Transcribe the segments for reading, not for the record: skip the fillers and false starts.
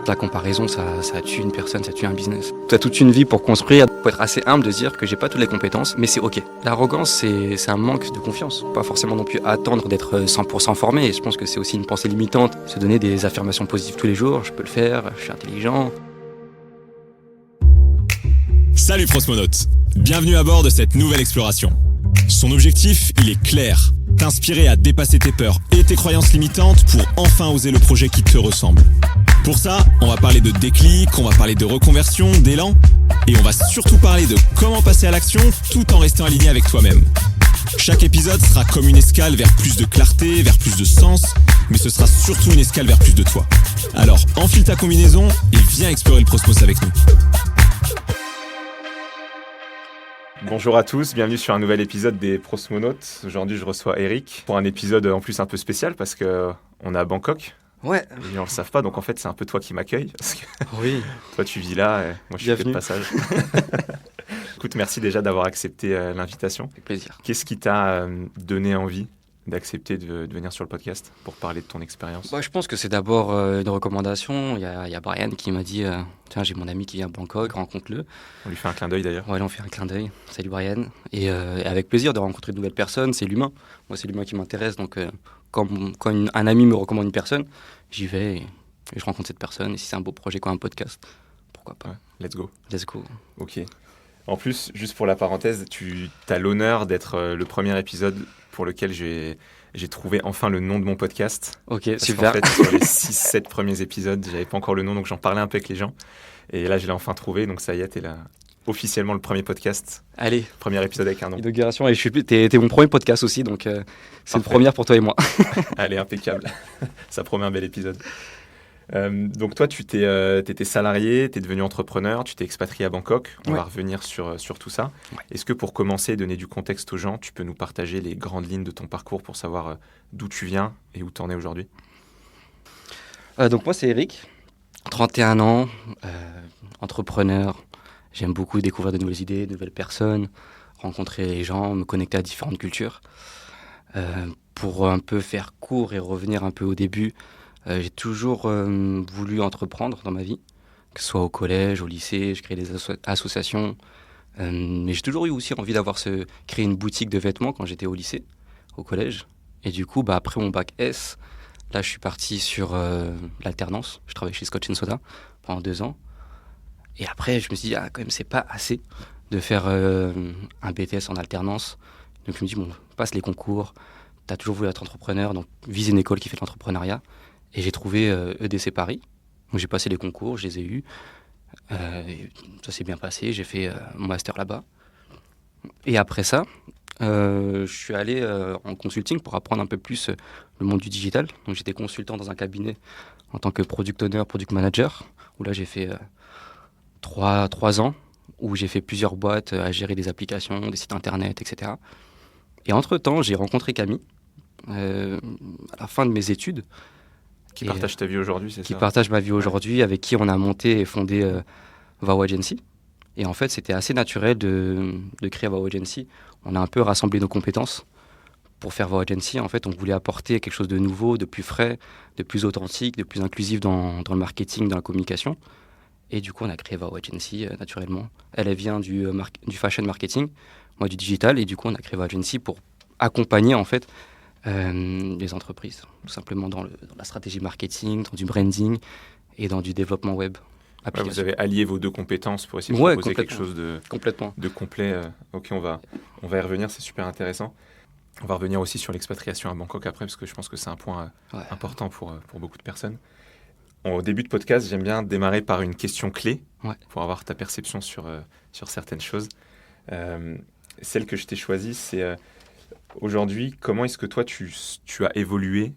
La comparaison, ça tue une personne, ça tue un business. Tu as toute une vie pour construire. Il faut être assez humble de dire que j'ai pas toutes les compétences, mais c'est ok. L'arrogance, c'est un manque de confiance. Pas forcément non plus attendre d'être 100% formé. Et je pense que c'est aussi une pensée limitante. Se donner des affirmations positives tous les jours, je peux le faire, je suis intelligent. Salut Frosmonautes, bienvenue à bord de cette nouvelle exploration. Son objectif, il est clair, t'inspirer à dépasser tes peurs et tes croyances limitantes pour enfin oser le projet qui te ressemble. Pour ça, on va parler de déclic, on va parler de reconversion, d'élan, et on va surtout parler de comment passer à l'action tout en restant aligné avec toi-même. Chaque épisode sera comme une escale vers plus de clarté, vers plus de sens, mais ce sera surtout une escale vers plus de toi. Alors, enfile ta combinaison et viens explorer le Prosmos avec nous. Bonjour à tous, bienvenue sur un nouvel épisode des Prosmonautes. Aujourd'hui, je reçois Eric pour un épisode en plus un peu spécial parce qu'on est à Bangkok. Ouais. Les gens ne le savent pas, donc en fait, c'est un peu toi qui m'accueille. Parce que Oui. toi, tu vis là et moi, je suis que de passage. Écoute, merci déjà d'avoir accepté l'invitation. Avec plaisir. Qu'est-ce qui t'a donné envie d'accepter de venir sur le podcast pour parler de ton expérience? Je pense que c'est d'abord une recommandation. Il y a Brian qui m'a dit tiens, j'ai mon ami qui vient à Bangkok, rencontre-le. On lui fait un clin d'œil d'ailleurs. Ouais, on fait un clin d'œil. Salut Brian. Et avec plaisir de rencontrer de nouvelles personnes, c'est l'humain. Moi, c'est l'humain qui m'intéresse. Donc, quand un ami me recommande une personne, j'y vais et je rencontre cette personne. Et si c'est un beau projet comme un podcast, pourquoi pas. Ouais, let's go. Let's go. Ok. En plus, juste pour la parenthèse, tu as l'honneur d'être le premier épisode pour lequel j'ai trouvé enfin le nom de mon podcast. Ok, Parce super. qu'en fait, sur les 6-7 premiers épisodes, j'avais pas encore le nom, donc j'en parlais un peu avec les gens. Et là, je l'ai enfin trouvé, donc ça y est, t'es là. Officiellement le premier podcast, Allez, premier épisode avec un nom. inauguration. Et t'es mon premier podcast aussi, donc c'est une Parfait. première pour toi et moi. Allez, impeccable. Ça promet un bel épisode. Donc toi, tu t'étais salarié, tu es devenu entrepreneur, tu t'es expatrié à Bangkok. On va revenir sur tout ça. Ouais. Est-ce que pour commencer et donner du contexte aux gens, tu peux nous partager les grandes lignes de ton parcours pour savoir d'où tu viens et où tu en es aujourd'hui? Donc moi, c'est Eric, 31 ans, entrepreneur. J'aime beaucoup découvrir de nouvelles idées, de nouvelles personnes, rencontrer les gens, me connecter à différentes cultures. Pour un peu faire court et revenir un peu au début, j'ai toujours voulu entreprendre dans ma vie, que ce soit au collège, au lycée, je crée des associations. Mais j'ai toujours eu aussi envie créer une boutique de vêtements quand j'étais au lycée, au collège. Et du coup, après mon bac S, là, je suis parti sur l'alternance. Je travaillais chez Scotch & Soda pendant 2 ans. Et après, je me suis dit, quand même, c'est pas assez de faire un BTS en alternance. Donc je me dis, passe les concours. Tu as toujours voulu être entrepreneur, donc vise une école qui fait de l'entrepreneuriat. Et j'ai trouvé EDC Paris. Donc j'ai passé les concours, je les ai eus. Ça s'est bien passé, j'ai fait mon master là-bas. Et après ça, je suis allé en consulting pour apprendre un peu plus le monde du digital. Donc j'étais consultant dans un cabinet en tant que product owner, product manager, où là j'ai fait 3 ans, où j'ai fait plusieurs boîtes à gérer des applications, des sites internet, etc. Et entre-temps, j'ai rencontré Camille à la fin de mes études. Qui partage ta vie aujourd'hui, c'est ça? Qui partage ma vie aujourd'hui, avec qui on a monté et fondé Wow Agency. Et en fait, c'était assez naturel de créer Wow Agency. On a un peu rassemblé nos compétences pour faire Wow Agency. En fait, on voulait apporter quelque chose de nouveau, de plus frais, de plus authentique, de plus inclusif dans le marketing, dans la communication. Et du coup, on a créé Wow Agency naturellement. Elle vient du fashion marketing, moi du digital. Et du coup, on a créé Wow Agency pour accompagner en fait les entreprises, tout simplement dans la stratégie marketing, dans du branding et dans du développement web. Ouais, vous avez allié vos deux compétences pour essayer de proposer quelque chose de complet. Ok, on va y revenir, c'est super intéressant. On va revenir aussi sur l'expatriation à Bangkok après, parce que je pense que c'est un point important pour beaucoup de personnes. Au début de podcast, j'aime bien démarrer par une question clé pour avoir ta perception sur certaines choses. Celle que je t'ai choisie, c'est aujourd'hui, comment est-ce que toi, tu as évolué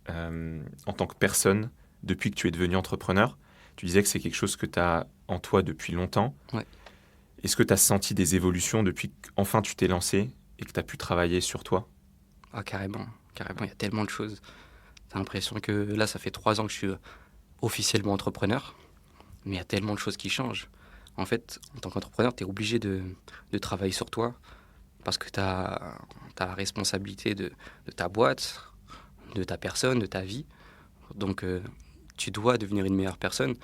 en tant que personne depuis que tu es devenu entrepreneur? Tu disais que c'est quelque chose que tu as en toi depuis longtemps. Ouais. Est-ce que tu as senti des évolutions depuis qu'enfin tu t'es lancé et que tu as pu travailler sur toi? Carrément. Il y a tellement de choses. Tu as l'impression que là, ça fait 3 ans que je suis officiellement entrepreneur, mais il y a tellement de choses qui changent. En fait, en tant qu'entrepreneur, tu es obligé de travailler sur toi parce que tu as la responsabilité de ta boîte, de ta personne, de ta vie. Donc, tu dois devenir une meilleure personne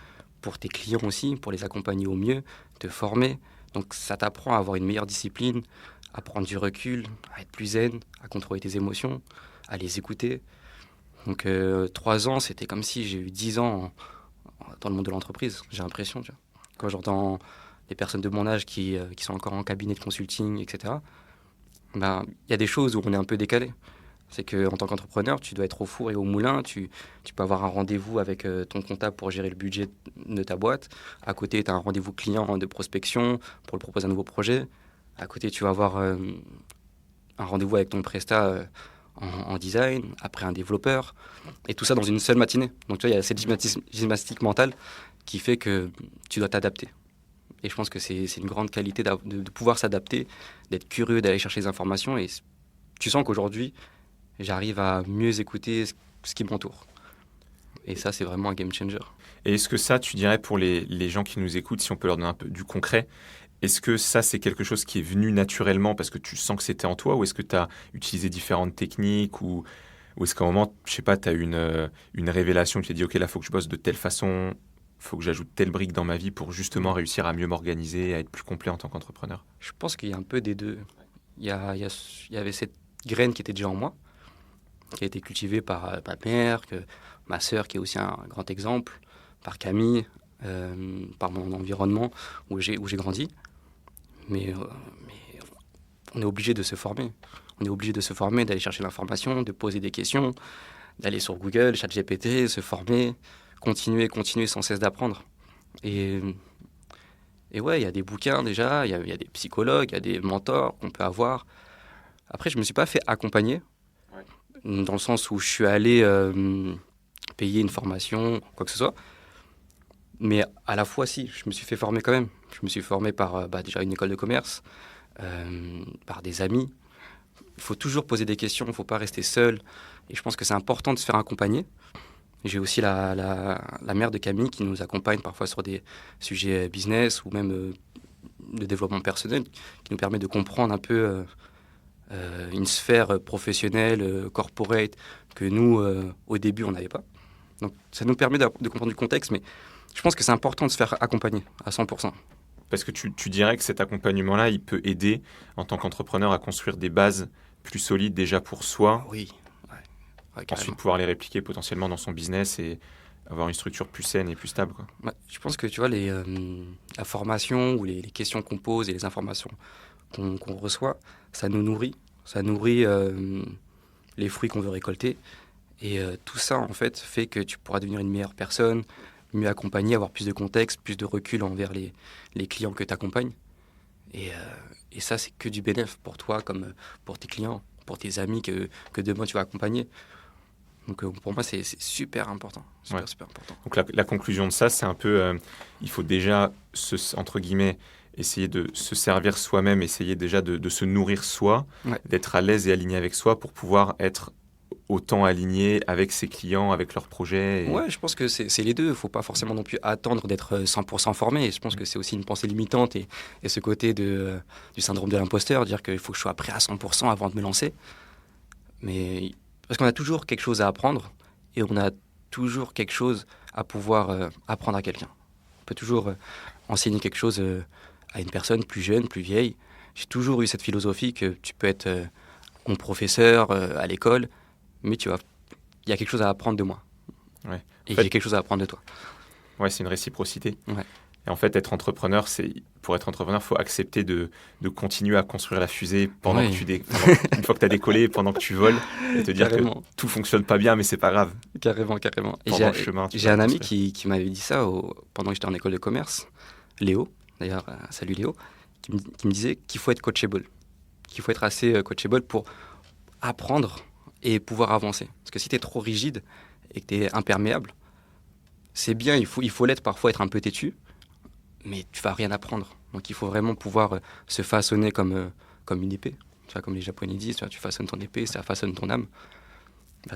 pour tes clients aussi, pour les accompagner au mieux, te former. Donc ça t'apprend à avoir une meilleure discipline, à prendre du recul, à être plus zen, à contrôler tes émotions, à les écouter. Donc 3 ans, c'était comme si j'ai eu 10 ans dans le monde de l'entreprise, j'ai l'impression. Tu vois. Quand j'entends les personnes de mon âge qui sont encore en cabinet de consulting, etc., il y a des choses où on est un peu décalé. C'est qu'en tant qu'entrepreneur, tu dois être au four et au moulin. Tu peux avoir un rendez-vous avec ton comptable pour gérer le budget de ta boîte. À côté, tu as un rendez-vous client de prospection pour lui proposer un nouveau projet. À côté, tu vas avoir un rendez-vous avec ton prestat en design, après un développeur. Et tout ça dans une seule matinée. Donc, tu vois, il y a cette gymnastique mentale qui fait que tu dois t'adapter. Et je pense que c'est une grande qualité de pouvoir s'adapter, d'être curieux, d'aller chercher des informations. Et tu sens qu'aujourd'hui, j'arrive à mieux écouter ce qui m'entoure. Et ça, c'est vraiment un game changer. Et est-ce que ça, tu dirais, pour les gens qui nous écoutent, si on peut leur donner un peu du concret, est-ce que ça, c'est quelque chose qui est venu naturellement parce que tu sens que c'était en toi, ou est-ce que tu as utilisé différentes techniques, ou est-ce qu'à un moment, je sais pas, tu as eu une révélation, tu t'es dit, OK, là, il faut que je bosse de telle façon, il faut que j'ajoute telle brique dans ma vie pour justement réussir à mieux m'organiser, à être plus complet en tant qu'entrepreneur? Je pense qu'il y a un peu des deux. Il y avait cette graine qui était déjà en moi, qui a été cultivée par ma mère, ma sœur qui est aussi un grand exemple, par Camille, par mon environnement où j'ai grandi. Mais on est obligé de se former. On est obligé de se former, d'aller chercher l'information, de poser des questions, d'aller sur Google, ChatGPT, se former, continuer sans cesse d'apprendre. Et ouais, il y a des bouquins déjà, il y a des psychologues, il y a des mentors qu'on peut avoir. Après, je ne me suis pas fait accompagner, dans le sens où je suis allé payer une formation, quoi que ce soit. Mais à la fois, si, je me suis fait former quand même. Je me suis formé par déjà une école de commerce, par des amis. Il faut toujours poser des questions, il ne faut pas rester seul. Et je pense que c'est important de se faire accompagner. J'ai aussi la mère de Camille qui nous accompagne parfois sur des sujets business ou même de développement personnel, qui nous permet de comprendre un peu une sphère professionnelle, corporate, que nous, au début, on n'avait pas. Donc ça nous permet de comprendre du contexte, mais je pense que c'est important de se faire accompagner à 100%. Parce que tu dirais que cet accompagnement-là, il peut aider en tant qu'entrepreneur à construire des bases plus solides déjà pour soi. Oui. Ensuite, pouvoir les répliquer potentiellement dans son business et avoir une structure plus saine et plus stable, quoi. Ouais, je pense que tu vois, la formation ou les questions qu'on pose et les informations qu'on reçoit, ça nous nourrit. Ça nourrit les fruits qu'on veut récolter. Et tout ça, en fait, fait que tu pourras devenir une meilleure personne, mieux accompagner, avoir plus de contexte, plus de recul envers les clients que tu accompagnes. Et ça, c'est que du bénéfice pour toi, comme pour tes clients, pour tes amis que demain tu vas accompagner. Donc pour moi, c'est super important. Super important. Donc la conclusion de ça, c'est un peu, il faut déjà, entre guillemets, essayer de se servir soi-même, essayer déjà de se nourrir soi, d'être à l'aise et aligné avec soi pour pouvoir être autant aligné avec ses clients, avec leurs projets. Ouais, je pense que c'est les deux. Il ne faut pas forcément non plus attendre d'être 100% formé. Et je pense que c'est aussi une pensée limitante et ce côté du syndrome de l'imposteur, dire qu'il faut que je sois prêt à 100% avant de me lancer. Mais parce qu'on a toujours quelque chose à apprendre et on a toujours quelque chose à pouvoir apprendre à quelqu'un. On peut toujours enseigner quelque chose à une personne plus jeune, plus vieille. J'ai toujours eu cette philosophie que tu peux être mon professeur à l'école, mais il y a quelque chose à apprendre de moi. Ouais. Et j'ai quelque chose à apprendre de toi. Ouais, c'est une réciprocité. Ouais. Et en fait, pour être entrepreneur, il faut accepter de continuer à construire la fusée pendant une fois que tu as décollé, pendant que tu voles, et te dire que tout ne fonctionne pas bien, mais c'est pas grave. Carrément. Et j'ai un ami qui m'avait dit ça pendant que j'étais en école de commerce, Léo, d'ailleurs, salut Léo, qui me disait qu'il faut être coachable, qu'il faut être assez coachable pour apprendre et pouvoir avancer. Parce que si tu es trop rigide et que tu es imperméable, c'est bien, il faut l'être parfois, être un peu têtu, mais tu vas rien apprendre. Donc il faut vraiment pouvoir se façonner comme une épée. Tu vois, comme les Japonais disent, tu façonnes ton épée, ça façonne ton âme.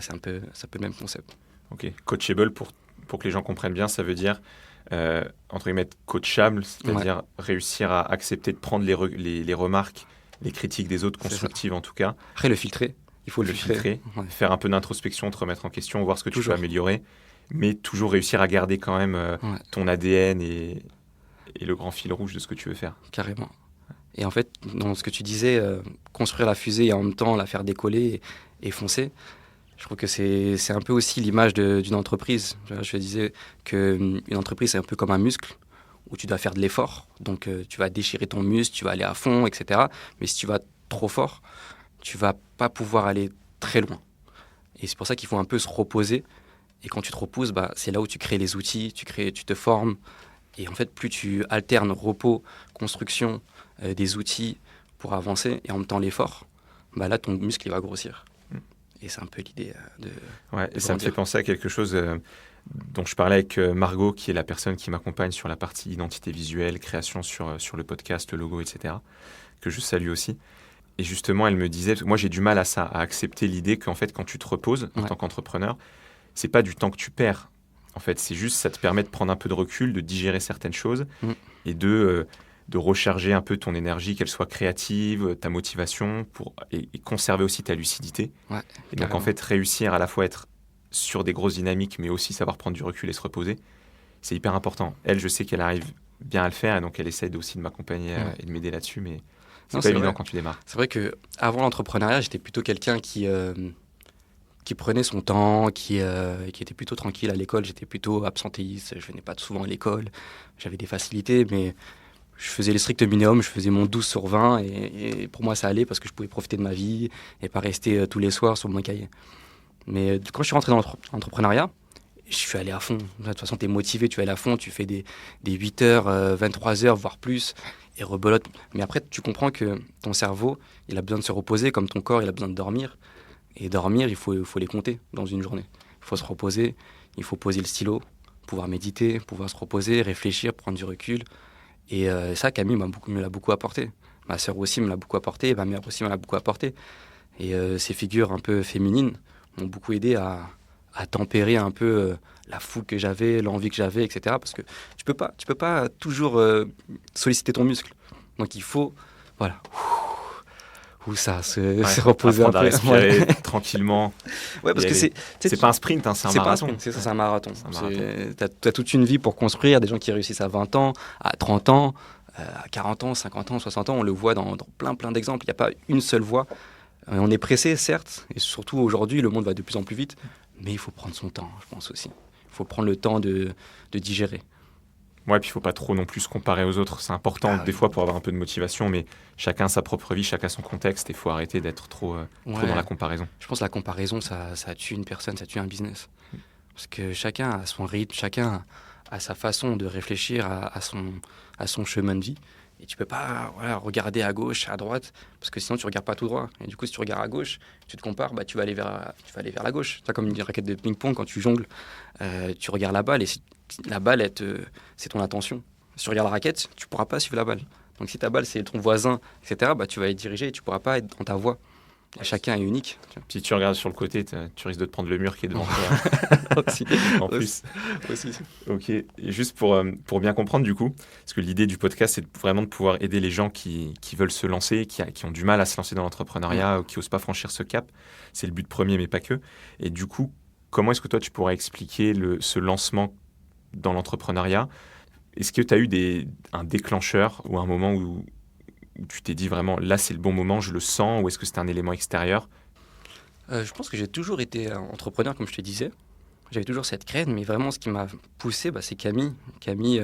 C'est un peu le même concept. Ok, coachable, pour que les gens comprennent bien, ça veut dire, entre guillemets, coachable, c'est-à-dire réussir à accepter de prendre les remarques, les critiques des autres, constructives en tout cas. Après, le filtrer. Il faut le filtrer. Faire un peu d'introspection, te remettre en question, voir ce que tu peux améliorer. mais toujours réussir à garder quand même ton ADN et le grand fil rouge de ce que tu veux faire. Carrément. Et en fait, dans ce que tu disais, construire la fusée et en même temps la faire décoller et foncer, je trouve que c'est un peu aussi l'image d'une entreprise. Je disais qu'une entreprise, c'est un peu comme un muscle où tu dois faire de l'effort. Donc, tu vas déchirer ton muscle, tu vas aller à fond, etc. Mais si tu vas trop fort, tu vas pas pouvoir aller très loin. Et c'est pour ça qu'il faut un peu se reposer. Et quand tu te reposes, c'est là où tu crées les outils, tu te formes. Et en fait, plus tu alternes repos, construction, des outils pour avancer et en même temps l'effort, là, ton muscle, il va grossir. Et c'est un peu l'idée de... Ouais, et ça me fait penser à quelque chose dont je parlais avec Margot, qui est la personne qui m'accompagne sur la partie identité visuelle, création sur le podcast, le logo, etc., que je salue aussi. Et justement, elle me disait, moi j'ai du mal à ça, à accepter l'idée qu'en fait, quand tu te reposes en tant qu'entrepreneur, c'est pas du temps que tu perds. En fait, c'est juste, ça te permet de prendre un peu de recul, de digérer certaines choses et de recharger un peu ton énergie, qu'elle soit créative, ta motivation, et conserver aussi ta lucidité. Ouais, et donc, en fait, réussir à la fois être sur des grosses dynamiques, mais aussi savoir prendre du recul et se reposer, c'est hyper important. Elle, je sais qu'elle arrive bien à le faire, et donc elle essaie aussi de m'accompagner et de m'aider là-dessus, mais c'est pas évident quand tu démarres. C'est vrai qu'avant l'entrepreneuriat, j'étais plutôt quelqu'un qui prenait son temps, qui était plutôt tranquille à l'école. J'étais plutôt absentéiste, je venais pas souvent à l'école, j'avais des facilités, mais je faisais le strict minimum, je faisais mon 12 sur 20 et pour moi ça allait parce que je pouvais profiter de ma vie et pas rester tous les soirs sur mon cahier. Mais quand je suis rentré dans l'entrepreneuriat, je suis allé à fond. De toute façon, tu es motivé, tu vas aller à fond, tu fais des 8 heures, 23 heures, voire plus, et rebelote. Mais après, tu comprends que ton cerveau, il a besoin de se reposer, comme ton corps, il a besoin de dormir. Et dormir, il faut les compter dans une journée. Il faut se reposer, il faut poser le stylo, pouvoir méditer, pouvoir se reposer, réfléchir, prendre du recul. Et ça, Camille me l'a beaucoup apporté. Ma sœur aussi me l'a beaucoup apporté, et ma mère aussi me l'a beaucoup apporté. Et ces figures un peu féminines m'ont beaucoup aidé à tempérer un peu la fougue que j'avais, l'envie que j'avais, etc. Parce que tu peux pas toujours solliciter ton muscle. Donc il faut, voilà, se reposer un peu. À respirer tranquillement. Ouais, parce que c'est pas un sprint, c'est un marathon. C'est un marathon. T'as toute une vie pour construire, des gens qui réussissent à 20 ans, à 30 ans, à 40 ans, 50 ans, 60 ans. On le voit dans plein d'exemples. Il n'y a pas une seule voie. On est pressé, certes, et surtout aujourd'hui, le monde va de plus en plus vite, mais il faut prendre son temps, je pense aussi. Il faut prendre le temps de digérer. Ouais, puis il ne faut pas trop non plus se comparer aux autres. C'est important des fois pour avoir un peu de motivation, mais chacun sa propre vie, chacun son contexte, et il faut arrêter d'être trop dans la comparaison. Je pense que la comparaison, ça tue une personne, ça tue un business. Parce que chacun a son rythme, chacun a sa façon de réfléchir à son chemin de vie. Et tu peux pas regarder à gauche, à droite, parce que sinon tu regardes pas tout droit. Et du coup, si tu regardes à gauche, tu te compares, tu vas aller vers la gauche. C'est comme une raquette de ping-pong quand tu jongles. Tu regardes la balle et si la balle, c'est ton attention. Si tu regardes la raquette, tu pourras pas suivre la balle. Donc si ta balle, c'est ton voisin, etc., tu vas être dirigé et tu pourras pas être dans ta voie. Et chacun est unique. Si tu regardes sur le côté, tu risques de te prendre le mur qui est devant toi. Aussi. En plus. Aussi. Ok. Et juste pour bien comprendre du coup, parce que l'idée du podcast, c'est vraiment de pouvoir aider les gens qui veulent se lancer, qui ont du mal à se lancer dans l'entrepreneuriat ou qui n'osent pas franchir ce cap. C'est le but premier, mais pas que. Et du coup, comment est-ce que toi, tu pourrais expliquer ce lancement dans l'entrepreneuriat? Est-ce que tu as eu un déclencheur ou un moment où tu t'es dit vraiment, là, c'est le bon moment, je le sens, ou est-ce que c'était un élément extérieur? Je pense que j'ai toujours été entrepreneur, comme je te disais. J'avais toujours cette graine, mais vraiment, ce qui m'a poussé, c'est Camille. Camille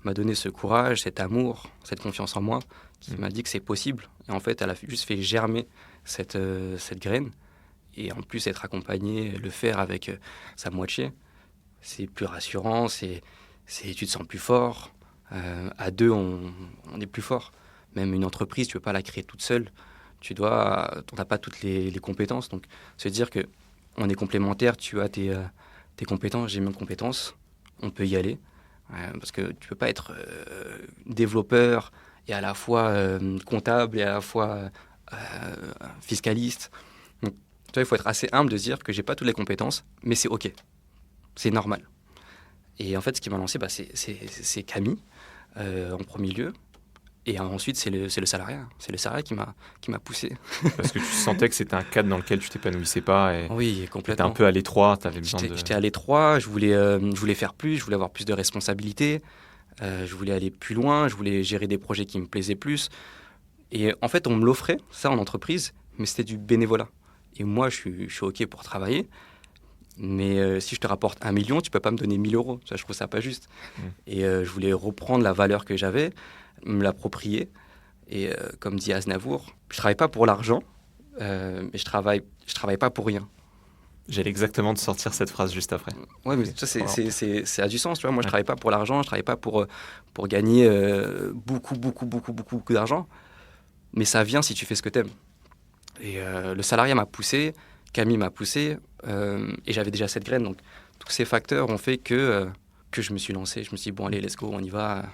m'a donné ce courage, cet amour, cette confiance en moi, qui m'a dit que c'est possible. Et en fait, elle a juste fait germer cette graine. Et en plus, être accompagné, le faire avec sa moitié, c'est plus rassurant, tu te sens plus fort. À deux, on est plus fort. Même une entreprise, tu ne peux pas la créer toute seule. Tu n'as pas toutes les compétences. Donc, se dire qu'on est complémentaires, tu as tes compétences, j'ai mes compétences, on peut y aller. Parce que tu ne peux pas être développeur et à la fois comptable et à la fois fiscaliste. Donc, tu vois, il faut être assez humble de se dire que je n'ai pas toutes les compétences, mais c'est OK. C'est normal. Et en fait, ce qui m'a lancé, c'est Camille, en premier lieu. Et ensuite, c'est le salariat. C'est le salariat qui m'a poussé. Parce que tu sentais que c'était un cadre dans lequel tu t'épanouissais pas. Et oui, complètement. Tu étais un peu à l'étroit, tu avais besoin J'étais à l'étroit, je voulais faire plus, je voulais avoir plus de responsabilités, je voulais aller plus loin, je voulais gérer des projets qui me plaisaient plus. Et en fait, on me l'offrait, ça, en entreprise, mais c'était du bénévolat. Et moi, je suis OK pour travailler, mais si je te rapporte 1 million, tu peux pas me donner 1 000 euros. Ça, je trouve ça pas juste. Et je voulais reprendre la valeur que j'avais, me l'approprier. Et comme dit Aznavour, je travaille pas pour l'argent, mais je travaille pas pour rien. J'allais exactement te sortir cette phrase juste après. Ouais, mais ça a du sens, tu vois. Moi, je travaille pas pour l'argent, je travaille pas pour gagner beaucoup d'argent, mais ça vient si tu fais ce que t'aimes. Et le salariat m'a poussé, Camille m'a poussé, et j'avais déjà cette graine. Donc, tous ces facteurs ont fait que je me suis lancé. Je me suis dit, bon, allez, let's go, on y va.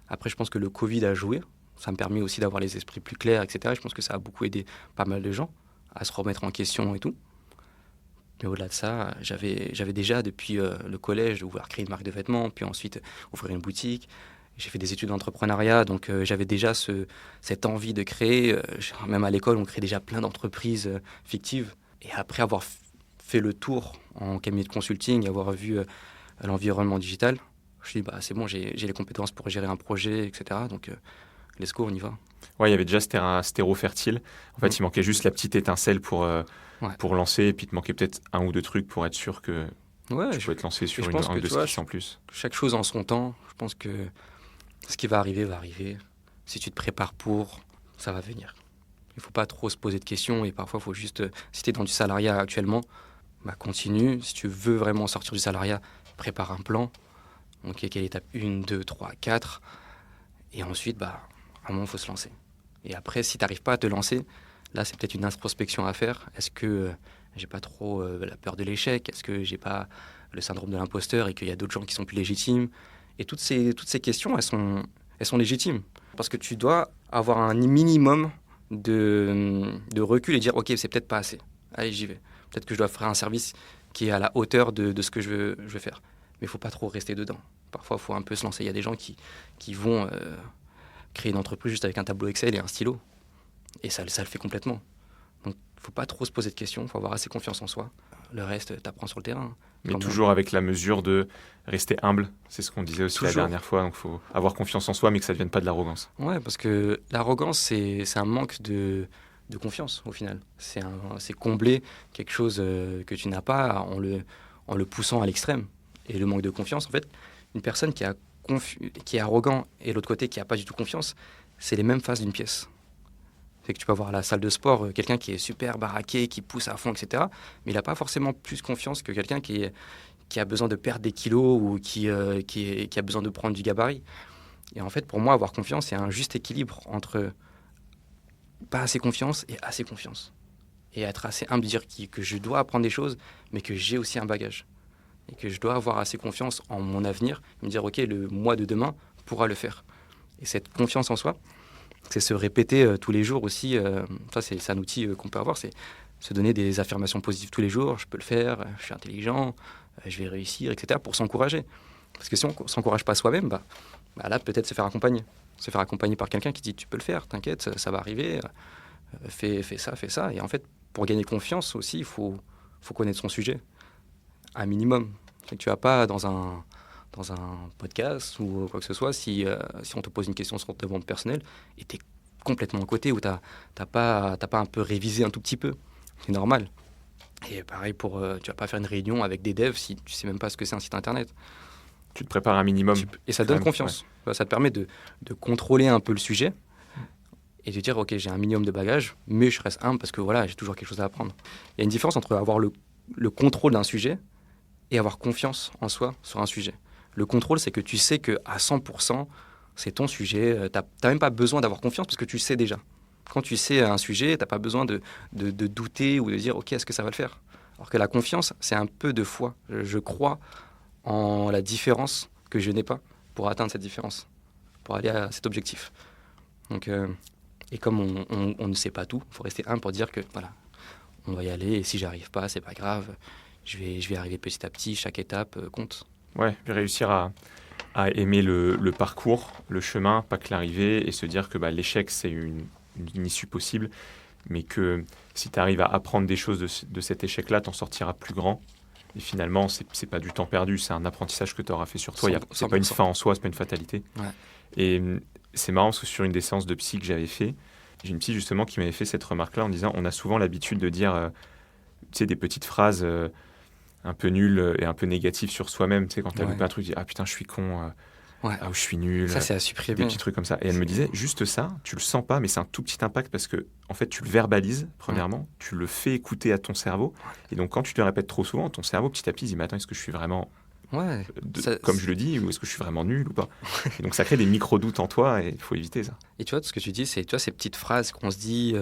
Après, je pense que le Covid a joué. Ça me permet aussi d'avoir les esprits plus clairs, etc. Je pense que ça a beaucoup aidé pas mal de gens à se remettre en question et tout. Mais au-delà de ça, j'avais déjà, depuis le collège, de vouloir créer une marque de vêtements, puis ensuite ouvrir une boutique. J'ai fait des études d'entrepreneuriat, donc j'avais déjà cette envie de créer. Même à l'école, on crée déjà plein d'entreprises fictives. Et après avoir fait le tour en cabinet de consulting, avoir vu l'environnement digital, je me suis dit, bah, c'est bon, j'ai les compétences pour gérer un projet, etc. Donc, let's go, on y va. Ouais, il y avait déjà ce terreau fertile. En fait, il manquait juste la petite étincelle pour lancer. Et puis, il te manquait peut-être 1 ou 2 trucs pour être sûr que tu pouvais te lancer sur un ou deux skills en plus. Chaque chose en son temps. Je pense que ce qui va arriver, va arriver. Si tu te prépares pour, ça va venir. Il ne faut pas trop se poser de questions. Et parfois, il faut juste... Si tu es dans du salariat actuellement, bah, continue. Si tu veux vraiment sortir du salariat, prépare un plan. Donc, quelle étape 1, 2, 3, 4. Et ensuite, bah, à un moment, il faut se lancer. Et après, si tu n'arrives pas à te lancer, là, c'est peut-être une introspection à faire. Est-ce que j'ai pas trop la peur de l'échec? Est-ce que j'ai pas le syndrome de l'imposteur et qu'il y a d'autres gens qui sont plus légitimes? Et toutes ces questions, elles sont légitimes. Parce que tu dois avoir un minimum de recul et dire, OK, c'est peut-être pas assez. Allez, j'y vais. Peut-être que je dois faire un service qui est à la hauteur de ce que je veux faire. Mais il ne faut pas trop rester dedans. Parfois, il faut un peu se lancer. Il y a des gens qui vont créer une entreprise juste avec un tableau Excel et un stylo. Et ça le fait complètement. Donc, il ne faut pas trop se poser de questions. Il faut avoir assez confiance en soi. Le reste, tu apprends sur le terrain. Mais toujours avec la mesure de rester humble. C'est ce qu'on disait aussi la dernière fois. Donc, il faut avoir confiance en soi, mais que ça ne devienne pas de l'arrogance. Ouais, parce que l'arrogance, c'est un manque de confiance, au final. C'est combler quelque chose que tu n'as pas en le poussant à l'extrême. Et le manque de confiance, en fait, une personne qui est arrogant et l'autre côté qui n'a pas du tout confiance, c'est les mêmes faces d'une pièce. C'est que tu peux avoir à la salle de sport quelqu'un qui est super baraqué, qui pousse à fond, etc. Mais il n'a pas forcément plus confiance que quelqu'un qui a besoin de perdre des kilos ou qui a besoin de prendre du gabarit. Et en fait, pour moi, avoir confiance, c'est un juste équilibre entre pas assez confiance et assez confiance. Et être assez humble, dire que je dois apprendre des choses, mais que j'ai aussi un bagage. Et que je dois avoir assez confiance en mon avenir, me dire, OK, le mois de demain pourra le faire. Et cette confiance en soi, c'est se répéter tous les jours aussi. Ça, c'est un outil qu'on peut avoir, c'est se donner des affirmations positives tous les jours. Je peux le faire, je suis intelligent, je vais réussir, etc. pour s'encourager. Parce que si on ne s'encourage pas soi-même, bah là, peut-être se faire accompagner. Se faire accompagner par quelqu'un qui dit, tu peux le faire, t'inquiète, ça va arriver, fais ça. Et en fait, pour gagner confiance aussi, il faut connaître son sujet. Un minimum. Tu ne vas pas dans un podcast ou quoi que ce soit, si on te pose une question sur ton développement personnel et tu es complètement à côté ou tu n'as pas un peu révisé un tout petit peu. C'est normal. Et pareil, tu ne vas pas faire une réunion avec des devs si tu ne sais même pas ce que c'est un site internet. Tu te prépares un minimum. Et ça donne confiance. Ouais. Ça te permet de contrôler un peu le sujet et de dire, OK, j'ai un minimum de bagages, mais je reste humble parce que voilà, j'ai toujours quelque chose à apprendre. Il y a une différence entre avoir le contrôle d'un sujet et avoir confiance en soi sur un sujet. Le contrôle, c'est que tu sais qu'à 100%, c'est ton sujet. Tu n'as même pas besoin d'avoir confiance parce que tu sais déjà. Quand tu sais un sujet, tu n'as pas besoin de douter ou de dire « Ok, est-ce que ça va le faire ?» Alors que la confiance, c'est un peu de foi. Je crois en la différence que je n'ai pas pour atteindre cette différence, pour aller à cet objectif. Donc, et comme on ne sait pas tout, il faut rester humble pour dire que voilà, on va y aller et si j'arrive pas, c'est pas grave. Je vais arriver petit à petit, chaque étape compte. Ouais, réussir à à aimer le parcours, le chemin, pas que l'arrivée, et se dire que l'échec, c'est une issue possible, mais que si tu arrives à apprendre des choses de cet échec-là, tu en sortiras plus grand. Et finalement, c'est pas du temps perdu, c'est un apprentissage que tu auras fait sur toi. C'est pas une fin en soi, c'est pas une fatalité. Ouais. Et c'est marrant parce que sur une des séances de psy que j'avais fait, j'ai une psy justement qui m'avait fait cette remarque-là en disant on a souvent l'habitude de dire des petites phrases un peu nulles et un peu négatives sur soi-même. Quand tu as loupé un truc, tu dis ah putain, je suis con. Je suis nul. Ça, c'est à supprimer. Des petits trucs comme ça. Et elle me disait, juste ça, tu le sens pas, mais c'est un tout petit impact parce que, en fait, tu le verbalises, premièrement, tu le fais écouter à ton cerveau. Et donc, quand tu te le répètes trop souvent, ton cerveau, petit à petit, il dit, mais attends, est-ce que je suis vraiment comme je le dis, ou est-ce que je suis vraiment nul ou pas? Et donc, ça crée des micro-doutes en toi et il faut éviter ça. Et tu vois, ce que tu dis, c'est ces petites phrases qu'on se dit,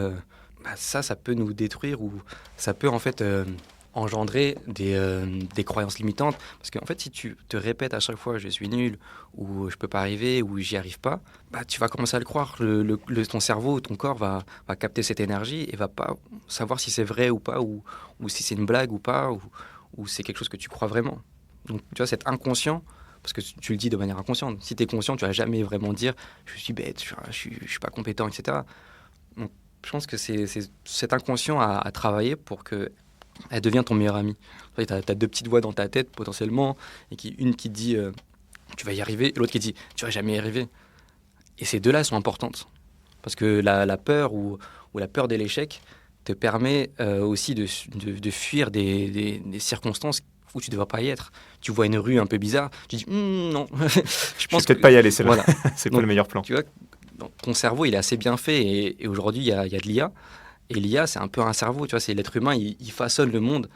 ça peut nous détruire ou ça peut, en fait... engendrer des croyances limitantes. Parce qu'en fait, si tu te répètes à chaque fois « je suis nul » ou « je peux pas arriver » ou « j'y arrive pas », tu vas commencer à le croire. Ton cerveau, ton corps va capter cette énergie et va pas savoir si c'est vrai ou pas, ou si c'est une blague ou pas, ou c'est quelque chose que tu crois vraiment. Donc, tu vois, cet inconscient, parce que tu le dis de manière inconsciente. Si tu es conscient, tu vas jamais vraiment dire « je suis bête, je suis pas compétent », etc. Donc, je pense que c'est cet inconscient à travailler pour que elle devient ton meilleur ami. Tu as deux petites voix dans ta tête potentiellement, et une qui te dit tu vas y arriver, et l'autre qui te dit tu vas jamais y arriver. Et ces deux-là sont importantes. Parce que la peur ou la peur de l'échec te permet aussi de fuir des circonstances où tu ne devrais pas y être. Tu vois une rue un peu bizarre, tu dis non. Je pense peut-être pas y aller, c'est là. Voilà. C'est pas le meilleur plan. Tu vois, ton cerveau, il est assez bien fait, et aujourd'hui, il y a de l'IA. Et l'IA, c'est un peu un cerveau, tu vois, c'est l'être humain, il façonne le monde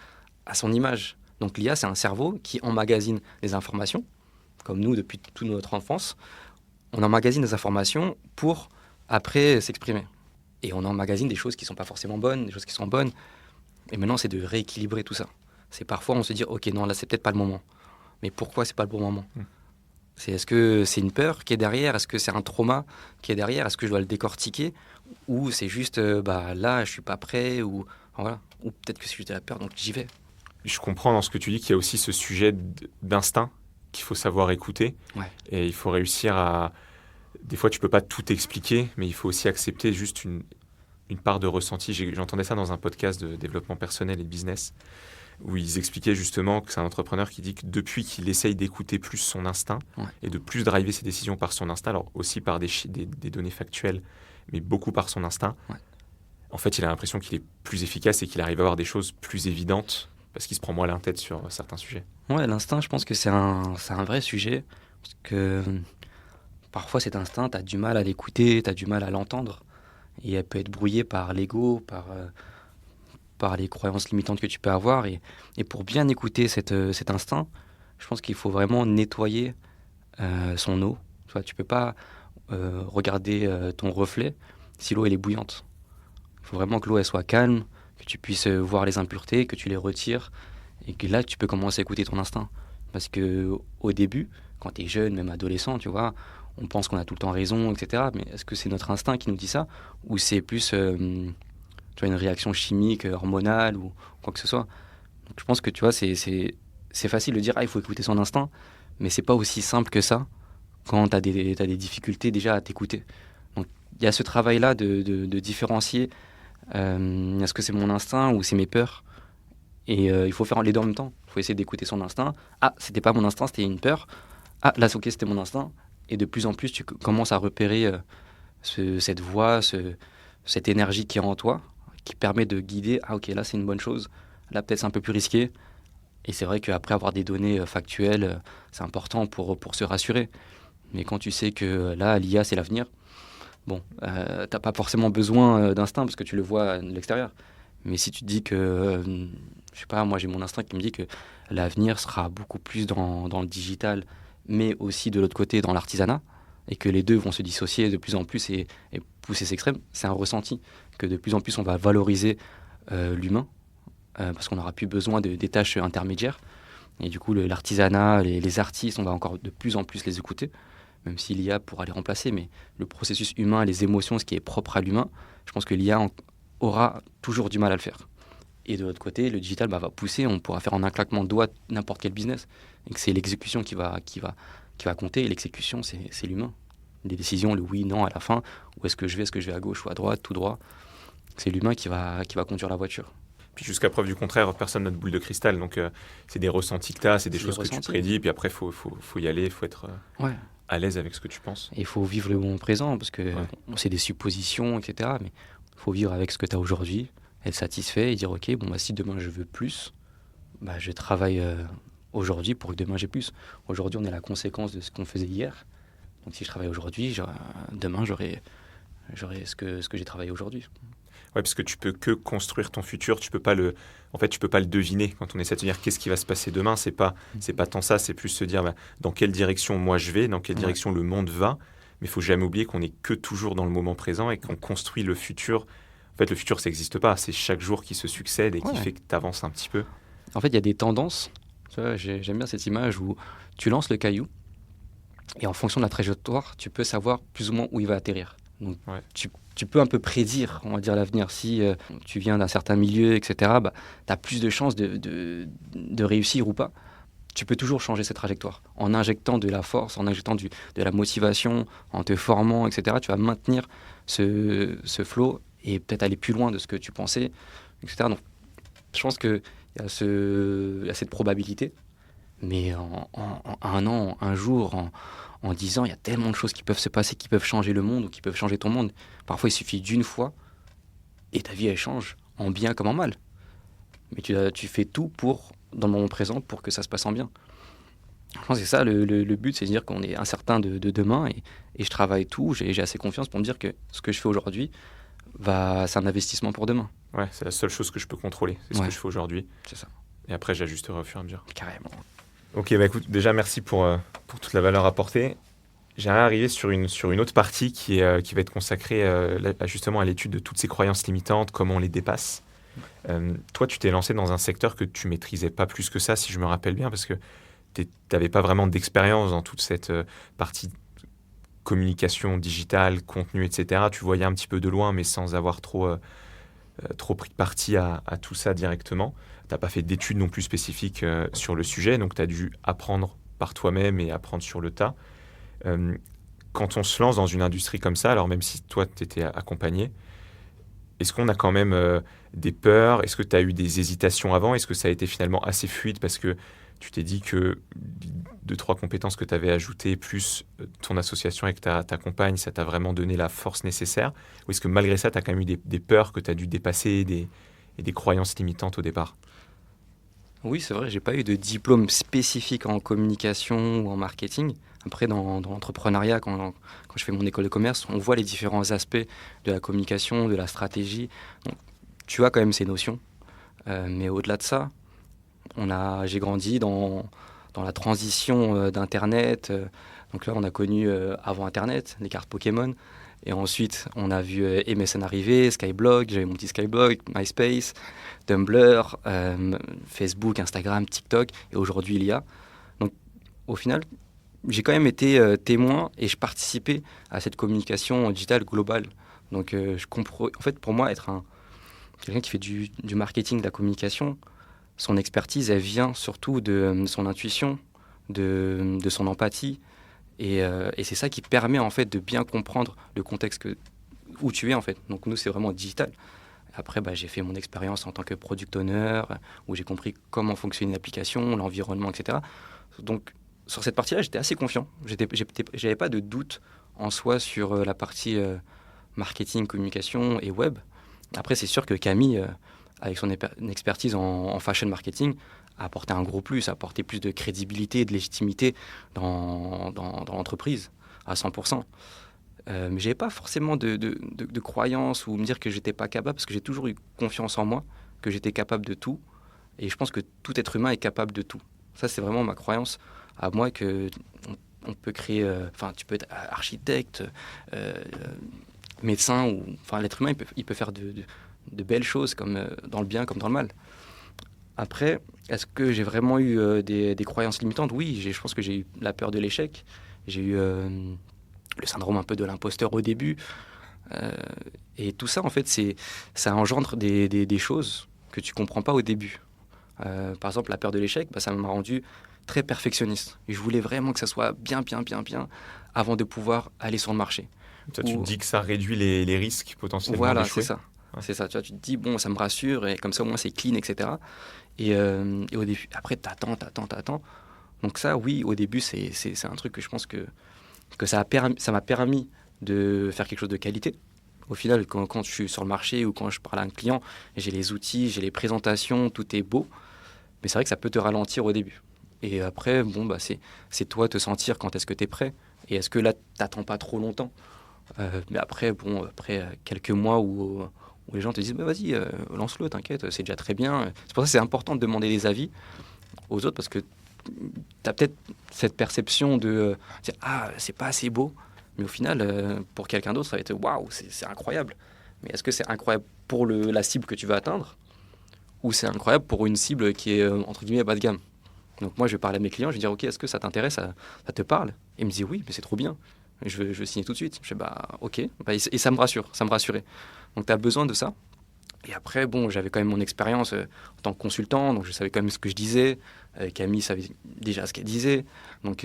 à son image. Donc l'IA, c'est un cerveau qui emmagasine des informations, comme nous, depuis toute notre enfance. On emmagasine des informations pour, après, s'exprimer. Et on emmagasine des choses qui ne sont pas forcément bonnes, des choses qui sont bonnes. Et maintenant, c'est de rééquilibrer tout ça. C'est parfois, on se dit, ok, non, là, c'est peut-être pas le moment. Mais pourquoi c'est pas le bon moment ? Est-ce que c'est une peur qui est derrière ? Est-ce que c'est un trauma qui est derrière ? Est-ce que je dois le décortiquer ? Ou c'est juste, là, je suis pas prêt, ou voilà. Ou peut-être que c'est juste de la peur, donc j'y vais. Je comprends dans ce que tu dis qu'il y a aussi ce sujet d'instinct qu'il faut savoir écouter. Ouais. Et il faut réussir à... Des fois, tu peux pas tout expliquer, mais il faut aussi accepter juste une part de ressenti. J'entendais ça dans un podcast de développement personnel et de business, où ils expliquaient justement que c'est un entrepreneur qui dit que depuis qu'il essaye d'écouter plus son instinct et de plus driver ses décisions par son instinct, alors aussi par des données factuelles, mais beaucoup par son instinct, en fait, il a l'impression qu'il est plus efficace et qu'il arrive à avoir des choses plus évidentes parce qu'il se prend moins la tête sur certains sujets. Ouais, l'instinct, je pense que c'est un vrai sujet, parce que parfois cet instinct, tu as du mal à l'écouter, tu as du mal à l'entendre, et elle peut être brouillée par l'ego, par les croyances limitantes que tu peux avoir. Et pour bien écouter cet instinct, je pense qu'il faut vraiment nettoyer son eau. Tu peux pas regarder ton reflet si l'eau elle est bouillante. Il faut vraiment que l'eau elle soit calme, que tu puisses voir les impuretés, que tu les retires, et que là tu peux commencer à écouter ton instinct. Parce que au début, quand tu es jeune, même adolescent, tu vois, on pense qu'on a tout le temps raison, etc. Mais est-ce que c'est notre instinct qui nous dit ça, ou c'est plus une réaction chimique, hormonale, ou quoi que ce soit? Donc, je pense que tu vois, c'est facile de dire il faut écouter son instinct, mais c'est pas aussi simple que ça quand tu as des difficultés déjà à t'écouter. Donc il y a ce travail-là de différencier est-ce que c'est mon instinct ou c'est mes peurs, et il faut faire les deux en même temps. Il faut essayer d'écouter son instinct. C'était pas mon instinct, c'était une peur. Là ok, c'était mon instinct. Et de plus en plus tu commences à repérer cette voix, cette énergie qui est en toi, qui permet de guider. Ok, là c'est une bonne chose, là peut-être c'est un peu plus risqué. Et c'est vrai qu'après avoir des données factuelles, c'est important pour se rassurer. Mais quand tu sais que là, l'IA, c'est l'avenir, t'as pas forcément besoin d'instinct parce que tu le vois de l'extérieur. Mais si tu te dis que, je sais pas, moi j'ai mon instinct qui me dit que l'avenir sera beaucoup plus dans le digital, mais aussi de l'autre côté dans l'artisanat, et que les deux vont se dissocier de plus en plus et pousser ces extrêmes, c'est un ressenti que de plus en plus on va valoriser l'humain, parce qu'on n'aura plus besoin des tâches intermédiaires. Et du coup, l'artisanat, les artistes, on va encore de plus en plus les écouter, même si l'IA pourra les remplacer. Mais le processus humain, les émotions, ce qui est propre à l'humain, je pense que l'IA aura toujours du mal à le faire. Et de l'autre côté, le digital va pousser, on pourra faire en un claquement de doigts n'importe quel business. Et que c'est l'exécution qui va qui va compter. Et l'exécution, c'est l'humain. Les décisions, le oui, non à la fin, où est-ce que je vais à gauche ou à droite, tout droit, c'est l'humain qui va conduire la voiture. Puis jusqu'à preuve du contraire, personne n'a de boule de cristal, donc c'est des ressentis que tu as, c'est des choses que tu prédis, et puis après, il faut y aller, il faut être à l'aise avec ce que tu penses. Et il faut vivre le moment présent, parce que c'est des suppositions, etc., mais il faut vivre avec ce que tu as aujourd'hui, être satisfait et dire, ok, si demain je veux plus, je travaille aujourd'hui pour que demain j'ai plus. Aujourd'hui, on est la conséquence de ce qu'on faisait hier, donc si je travaille aujourd'hui, demain j'aurai ce que j'ai travaillé aujourd'hui. Ouais, parce que tu peux que construire ton futur, tu peux pas le deviner quand on essaie de se dire qu'est-ce qui va se passer demain. C'est pas tant ça, c'est plus se dire dans quelle direction moi je vais, dans quelle direction le monde va. Mais il faut jamais oublier qu'on n'est que toujours dans le moment présent et qu'on construit le futur. En fait, le futur, ça n'existe pas. C'est chaque jour qui se succède et qui fait que tu avances un petit peu. En fait, il y a des tendances. Tu vois, j'aime bien cette image où tu lances le caillou et en fonction de la trajectoire, tu peux savoir plus ou moins où il va atterrir. Donc, tu peux un peu prédire, on va dire, l'avenir. Si tu viens d'un certain milieu, etc., tu as plus de chances de réussir ou pas. Tu peux toujours changer cette trajectoire. En injectant de la force, en injectant de la motivation, en te formant, etc., tu vas maintenir ce flow et peut-être aller plus loin de ce que tu pensais, etc. Donc, je pense qu'il y a cette probabilité. Mais en un an, un jour, en 10 ans, il y a tellement de choses qui peuvent se passer, qui peuvent changer le monde ou qui peuvent changer ton monde. Parfois, il suffit d'une fois et ta vie, elle change, en bien comme en mal. Mais tu fais tout dans le moment présent pour que ça se passe en bien. Je pense que c'est ça, le but, c'est de dire qu'on est incertain de demain et je travaille tout, j'ai assez confiance pour me dire que ce que je fais aujourd'hui, c'est un investissement pour demain. Ouais, c'est la seule chose que je peux contrôler, c'est ce que je fais aujourd'hui. C'est ça. Et après, j'ajusterai au fur et à mesure. Carrément. Ok, écoute, déjà merci pour toute la valeur apportée. J'aimerais arriver sur une autre partie qui va être consacrée justement à l'étude de toutes ces croyances limitantes, comment on les dépasse. Toi, tu t'es lancé dans un secteur que tu maîtrisais pas plus que ça, si je me rappelle bien, parce que tu n'avais pas vraiment d'expérience dans toute cette partie communication digitale, contenu, etc. Tu voyais un petit peu de loin, mais sans avoir trop pris parti à tout ça directement. Tu n'as pas fait d'études non plus spécifiques sur le sujet, donc tu as dû apprendre par toi-même et apprendre sur le tas. Quand on se lance dans une industrie comme ça, alors même si toi, tu étais accompagné, est-ce qu'on a quand même des peurs? Est-ce que tu as eu des hésitations avant? Est-ce que ça a été finalement assez fluide parce que tu t'es dit que 2-3 compétences que tu avais ajoutées, plus ton association avec ta compagne, ça t'a vraiment donné la force nécessaire? Ou est-ce que malgré ça, tu as quand même eu des peurs que tu as dû dépasser et des croyances limitantes au départ? Oui, c'est vrai, j'ai pas eu de diplôme spécifique en communication ou en marketing. Après, dans l'entrepreneuriat, quand je fais mon école de commerce, on voit les différents aspects de la communication, de la stratégie. Donc, tu as quand même ces notions. Mais au-delà de ça, j'ai grandi dans la transition d'Internet. Donc là, on a connu avant Internet, les cartes Pokémon. Et ensuite, on a vu MSN arriver, Skyblog, j'avais mon petit Skyblog, MySpace, Tumblr, Facebook, Instagram, TikTok, et aujourd'hui il y a. Donc au final, j'ai quand même été témoin et je participais à cette communication digitale globale. Donc je comprends. En fait, pour moi, être quelqu'un qui fait du marketing, de la communication, son expertise, elle vient surtout de son intuition, de son empathie. Et c'est ça qui permet en fait de bien comprendre le contexte où tu es en fait. Donc nous, c'est vraiment digital. Après, j'ai fait mon expérience en tant que product owner, où j'ai compris comment fonctionnait l'application, l'environnement, etc. Donc sur cette partie-là, j'étais assez confiant. J'avais pas de doute en soi sur la partie marketing, communication et web. Après, c'est sûr que Camille, avec son expertise en fashion marketing, a apporté un gros plus, a apporté plus de crédibilité et de légitimité dans l'entreprise, à 100%. Mais je n'avais pas forcément de croyance ou me dire que je n'étais pas capable, parce que j'ai toujours eu confiance en moi, que j'étais capable de tout. Et je pense que tout être humain est capable de tout. Ça, c'est vraiment ma croyance à moi, qu'on peut créer... tu peux être architecte, médecin, l'être humain, il peut faire de belles choses, comme dans le bien comme dans le mal. Après, est-ce que j'ai vraiment eu des croyances limitantes? Oui, je pense que j'ai eu la peur de l'échec. J'ai eu le syndrome un peu de l'imposteur au début. Et tout ça, en fait, ça engendre des choses que tu ne comprends pas au début. Par exemple, la peur de l'échec, ça m'a rendu très perfectionniste. Et je voulais vraiment que ça soit bien avant de pouvoir aller sur le marché. Tu te dis que ça réduit les risques potentiellement d'échouer. Voilà, c'est ça. Ouais. C'est ça. Tu te dis, bon, ça me rassure, et comme ça, au moins, c'est clean, etc. Et au début, après, t'attends. Donc ça, oui, au début, c'est un truc que je pense que ça m'a permis de faire quelque chose de qualité. Au final, quand je suis sur le marché ou quand je parle à un client, j'ai les outils, j'ai les présentations, tout est beau. Mais c'est vrai que ça peut te ralentir au début. Et après, bon, bah, c'est toi te sentir quand est-ce que tu es prêt. Et est-ce que là, t'attends pas trop longtemps. Mais après quelques mois où les gens te disent bah, vas-y, lance-le, t'inquiète, c'est déjà très bien. C'est pour ça que c'est important de demander des avis aux autres, parce que tu as peut-être cette perception de dire ah, c'est pas assez beau, mais au final, pour quelqu'un d'autre, ça va être waouh, c'est incroyable. Mais est-ce que c'est incroyable pour la cible que tu veux atteindre, ou c'est incroyable pour une cible qui est entre guillemets bas de gamme? Donc moi, je vais parler à mes clients, je vais dire ok, est-ce que ça t'intéresse, ça te parle? Et ils me disent oui, mais c'est trop bien. Je veux signer tout de suite. Je fais bah ok, et ça me rassurait. Donc tu as besoin de ça. Et après, bon, j'avais quand même mon expérience en tant que consultant, donc je savais quand même ce que je disais. Camille savait déjà ce qu'elle disait. Donc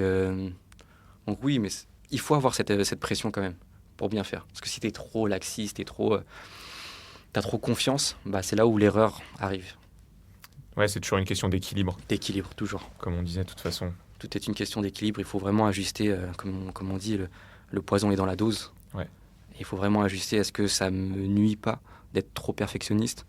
oui, mais il faut avoir cette pression quand même pour bien faire. Parce que si tu es trop laxiste, t'as trop confiance, bah, c'est là où l'erreur arrive. Ouais, c'est toujours une question d'équilibre. D'équilibre, toujours. Comme on disait, de toute façon. Tout est une question d'équilibre. Il faut vraiment ajuster, comme on dit, le poison est dans la dose. Ouais. Il faut vraiment ajuster. Est-ce que ça me nuit pas d'être trop perfectionniste?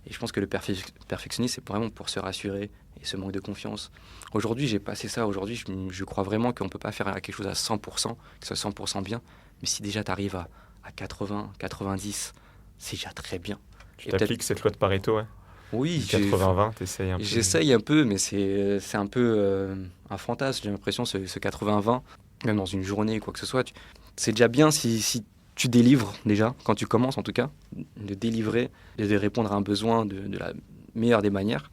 Et je pense que le perfectionniste, c'est vraiment pour se rassurer et ce manque de confiance. Aujourd'hui, j'ai passé ça. Aujourd'hui, je crois vraiment qu'on ne peut pas faire quelque chose à 100%, que ce soit 100% bien. Mais si déjà tu arrives à 80, 90, c'est déjà très bien. Tu t'appliques cette loi de Pareto, ouais? Oui, 80-20, t'essayes un peu. J'essaye un peu, mais c'est un peu un fantasme. J'ai l'impression, ce 80-20, même dans une journée ou quoi que ce soit, c'est déjà bien si tu délivres déjà, quand tu commences en tout cas, de délivrer et de répondre à un besoin de la meilleure des manières,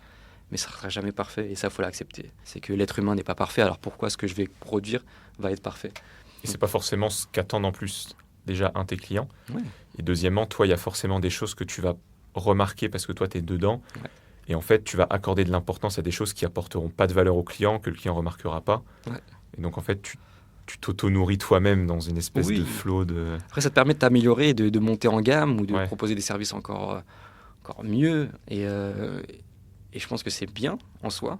mais ça ne sera jamais parfait et ça, il faut l'accepter. C'est que l'être humain n'est pas parfait, alors pourquoi ce que je vais produire va être parfait? Et c'est pas forcément ce qu'attendent en plus déjà tes clients. Ouais. Et deuxièmement, toi, il y a forcément des choses que tu vas remarquer parce que toi, tu es dedans. Ouais. Et en fait, tu vas accorder de l'importance à des choses qui apporteront pas de valeur au client, que le client remarquera pas. Ouais. Et donc, en fait, tu t'auto-nourris toi-même dans une espèce de flot de... Après, ça te permet de t'améliorer, de monter en gamme ou de proposer des services encore mieux. Et je pense que c'est bien en soi.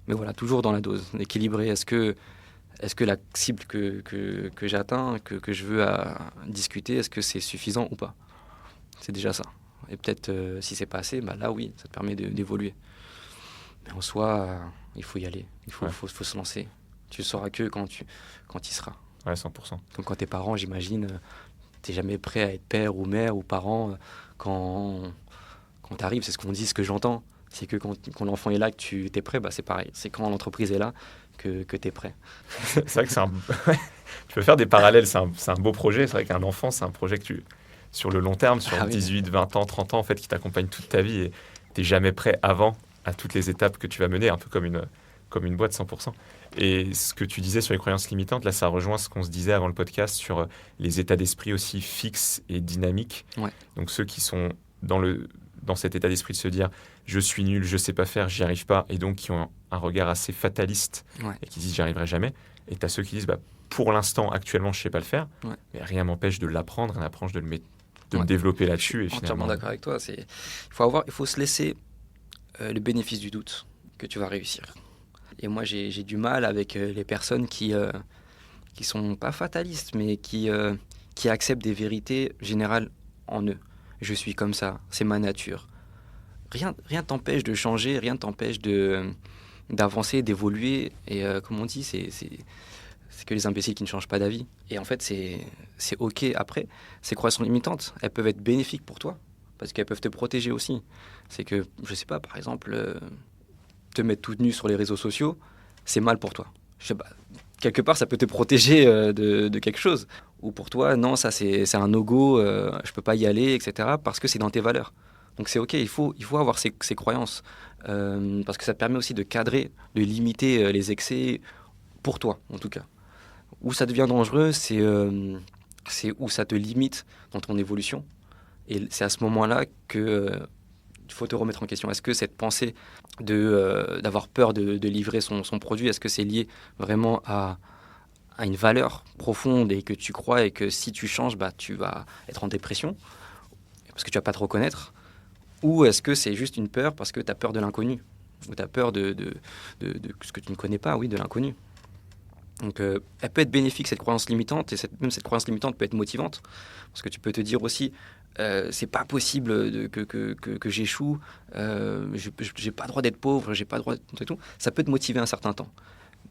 Mais voilà, toujours dans la dose, équilibré. Est-ce que la cible que j'atteins, que je veux discuter, est-ce que c'est suffisant ou pas? C'est déjà ça. Et peut-être, si c'est pas assez, bah là, oui, ça te permet d'évoluer. Mais en soi, il faut y aller. Il faut se lancer. Tu ne sauras que quand il sera. Ouais, 100%. Comme quand t'es parent, j'imagine, t'es jamais prêt à être père ou mère ou parent quand t'arrives. C'est ce qu'on dit, ce que j'entends. C'est que quand l'enfant est là, que tu es prêt, bah c'est pareil. C'est quand l'entreprise est là que tu es prêt. C'est vrai que tu peux faire des parallèles. C'est un beau projet. C'est vrai qu'un enfant, c'est un projet que sur le long terme, sur 18, 20 ans, 30 ans, en fait, qui t'accompagne toute ta vie. Et tu n'es jamais prêt avant à toutes les étapes que tu vas mener, un peu comme une boîte 100%. Et ce que tu disais sur les croyances limitantes, là, ça rejoint ce qu'on se disait avant le podcast sur les états d'esprit aussi fixes et dynamiques. Ouais. Donc ceux qui sont dans cet état d'esprit de se dire « je suis nul, je ne sais pas faire, j'y arrive pas », et donc qui ont un regard assez fataliste et qui disent « j'y arriverai jamais ». Et tu as ceux qui disent « pour l'instant, actuellement, je ne sais pas le faire, mais rien m'empêche de l'apprendre, rien m'empêche de me développer là-dessus. » Je suis entièrement d'accord avec toi. Il faut se laisser le bénéfice du doute que tu vas réussir. Et moi, j'ai du mal avec les personnes qui sont pas fatalistes, mais qui acceptent des vérités générales en eux. Je suis comme ça, c'est ma nature. Rien t'empêche de changer, rien t'empêche d'avancer, d'évoluer. Et comme on dit, c'est que les imbéciles qui ne changent pas d'avis. Et en fait, c'est OK. Après, ces croyances limitantes, elles peuvent être bénéfiques pour toi, parce qu'elles peuvent te protéger aussi. C'est que, je sais pas, par exemple... te mettre toute nue sur les réseaux sociaux, c'est mal pour toi. Je sais pas, quelque part, ça peut te protéger de quelque chose. Ou pour toi, non, ça c'est un no-go, je peux pas y aller, etc. Parce que c'est dans tes valeurs. Donc c'est OK, il faut avoir ces croyances. Parce que ça te permet aussi de cadrer, de limiter les excès pour toi, en tout cas. Où ça devient dangereux, c'est où ça te limite dans ton évolution. Et c'est à ce moment-là que il faut te remettre en question. Est-ce que cette pensée d'avoir peur de livrer son produit, est-ce que c'est lié vraiment à une valeur profonde et que tu crois et que si tu changes, tu vas être en dépression parce que tu vas pas te reconnaître? Ou est-ce que c'est juste une peur parce que tu as peur de l'inconnu ou tu as peur de ce que tu ne connais pas, oui, de l'inconnu? Donc, elle peut être bénéfique, cette croyance limitante, et même cette croyance limitante peut être motivante, parce que tu peux te dire aussi, c'est pas possible que j'échoue, j'ai pas le droit d'être pauvre, j'ai pas le droit de tout. Ça peut te motiver un certain temps,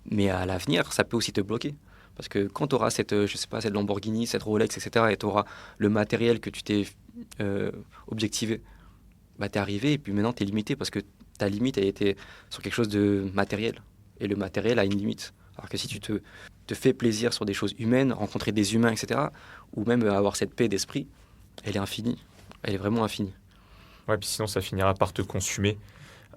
mais à l'avenir, ça peut aussi te bloquer, parce que quand tu auras cette Lamborghini, cette Rolex, etc., et tu auras le matériel que tu t'es objectivé, t'es arrivé, et puis maintenant tu es limité, parce que ta limite a été sur quelque chose de matériel, et le matériel a une limite. Alors que si tu te fais plaisir sur des choses humaines, rencontrer des humains, etc., ou même avoir cette paix d'esprit, elle est infinie. Elle est vraiment infinie. Ouais, puis sinon, ça finira par te consumer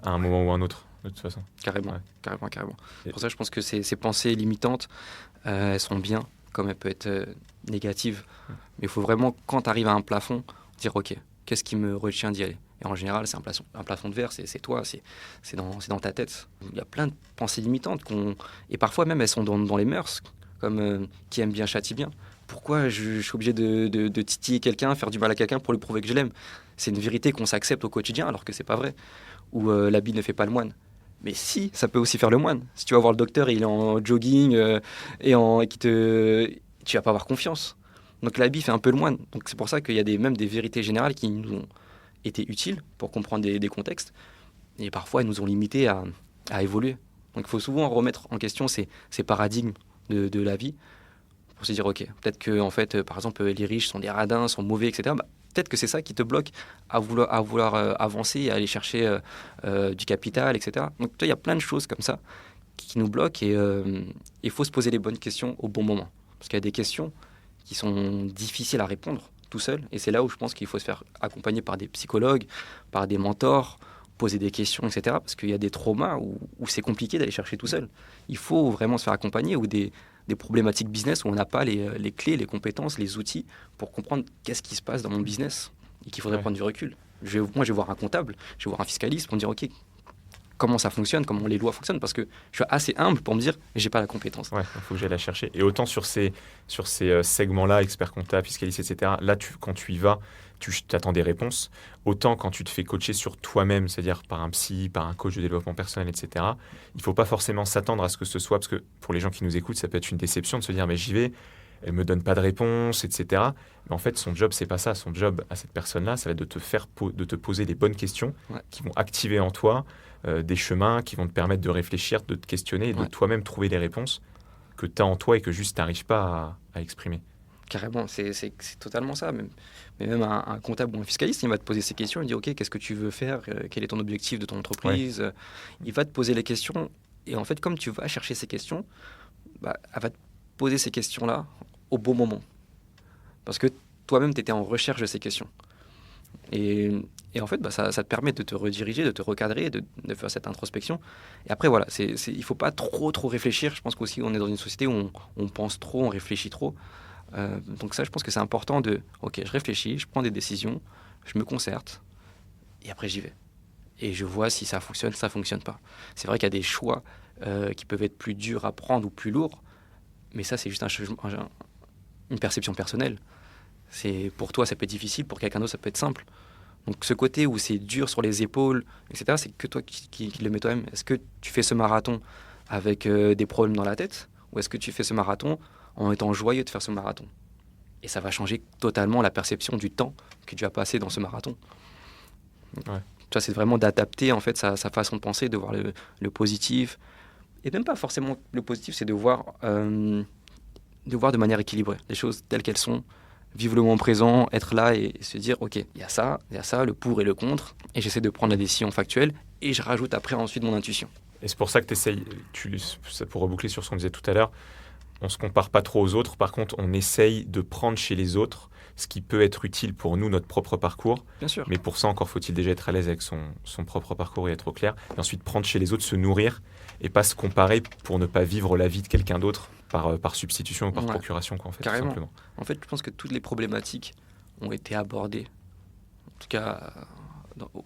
à un moment ou un autre, de toute façon. Carrément, ouais. carrément. C'est pour ça que je pense que ces pensées limitantes, elles sont bien, comme elles peuvent être négatives. Mais il faut vraiment, quand tu arrives à un plafond, dire « Ok, qu'est-ce qui me retient d'y aller ?» Et en général, c'est un plafond de verre, c'est toi, c'est dans ta tête. Il y a plein de pensées limitantes, et parfois même elles sont dans les mœurs, comme qui aime bien châtie bien. Pourquoi je suis obligé de titiller quelqu'un, faire du mal à quelqu'un pour lui prouver que je l'aime? C'est une vérité qu'on s'accepte au quotidien, alors que c'est pas vrai. Ou l'habit ne fait pas le moine. Mais si, ça peut aussi faire le moine. Si tu vas voir le docteur et il est en jogging et tu vas pas avoir confiance. Donc l'habit fait un peu le moine. Donc c'est pour ça qu'il y a même des vérités générales qui nous ont été utiles pour comprendre des contextes. Et parfois, elles nous ont limités à évoluer. Donc il faut souvent remettre en question ces paradigmes de la vie pour se dire, ok, peut-être que en fait, par exemple, les riches sont des radins, sont mauvais, etc. Peut-être que c'est ça qui te bloque à vouloir avancer, à aller chercher du capital, etc. Donc il y a plein de choses comme ça qui nous bloquent et il faut se poser les bonnes questions au bon moment. Parce qu'il y a des questions qui sont difficiles à répondre tout seul, et c'est là où je pense qu'il faut se faire accompagner par des psychologues, par des mentors, poser des questions, etc. Parce qu'il y a des traumas où c'est compliqué d'aller chercher tout seul. Il faut vraiment se faire accompagner, ou des problématiques business où on n'a pas les clés, les compétences, les outils pour comprendre qu'est-ce qui se passe dans mon business et qu'il faudrait prendre du recul. Moi, je vais voir un comptable, je vais voir un fiscaliste pour me dire, ok, comment ça fonctionne, comment les lois fonctionnent, parce que je suis assez humble pour me dire j'ai pas la compétence. Ouais, il faut que j'aille la chercher. Et autant sur ces segments-là, expert comptable, fiscaliste, etc., là, quand tu y vas, tu attends des réponses. Autant quand tu te fais coacher sur toi-même, c'est-à-dire par un psy, par un coach de développement personnel, etc., il ne faut pas forcément s'attendre à ce que ce soit, parce que pour les gens qui nous écoutent, ça peut être une déception de se dire mais j'y vais, elle ne me donne pas de réponse, etc. Mais en fait, son job, c'est pas ça. Son job à cette personne-là, ça va être de te poser les bonnes questions qui vont activer en toi des chemins qui vont te permettre de réfléchir, de te questionner et de toi-même trouver les réponses que tu as en toi et que juste tu n'arrives pas à exprimer. Carrément, c'est totalement ça. Mais même un comptable ou un fiscaliste, il va te poser ces questions, il dit ok, qu'est-ce que tu veux faire, quel est ton objectif de ton entreprise, il va te poser les questions, et en fait, comme tu vas chercher ces questions, elle va te poser ces questions-là au bon moment. Parce que toi-même, tu étais en recherche de ces questions. Et en fait, ça te permet de te rediriger, de te recadrer, de faire cette introspection. Et après, voilà, il ne faut pas trop réfléchir. Je pense qu'aussi, on est dans une société où on pense trop, on réfléchit trop. Donc ça, je pense que c'est important ok, je réfléchis, je prends des décisions, je me concerte, et après j'y vais. Et je vois si ça fonctionne, ça fonctionne pas. C'est vrai qu'il y a des choix qui peuvent être plus durs à prendre ou plus lourds, mais ça, c'est juste une perception personnelle. Pour toi, ça peut être difficile, pour quelqu'un d'autre, ça peut être simple. Donc ce côté où c'est dur sur les épaules, etc., c'est que toi qui le mets toi-même. Est-ce que tu fais ce marathon avec des problèmes dans la tête, ou est-ce que tu fais ce marathon en étant joyeux de faire ce marathon? Et ça va changer totalement la perception du temps que tu as passé dans ce marathon. Ouais. Tu vois, c'est vraiment d'adapter en fait sa façon de penser, de voir le positif. Et même pas forcément le positif, c'est de voir de manière équilibrée les choses telles qu'elles sont, vivre le moment présent, être là et se dire ok, il y a ça, le pour et le contre, et j'essaie de prendre la décision factuelle et je rajoute après ensuite mon intuition. Et c'est pour ça que pour reboucler sur ce qu'on disait tout à l'heure, on ne se compare pas trop aux autres. Par contre, on essaye de prendre chez les autres ce qui peut être utile pour nous, notre propre parcours. Bien sûr. Mais pour ça, encore faut-il déjà être à l'aise avec son propre parcours et être au clair. Et ensuite, prendre chez les autres, se nourrir et pas se comparer pour ne pas vivre la vie de quelqu'un d'autre par substitution ou par procuration, en fait. Carrément. Tout simplement. En fait, je pense que toutes les problématiques ont été abordées, en tout cas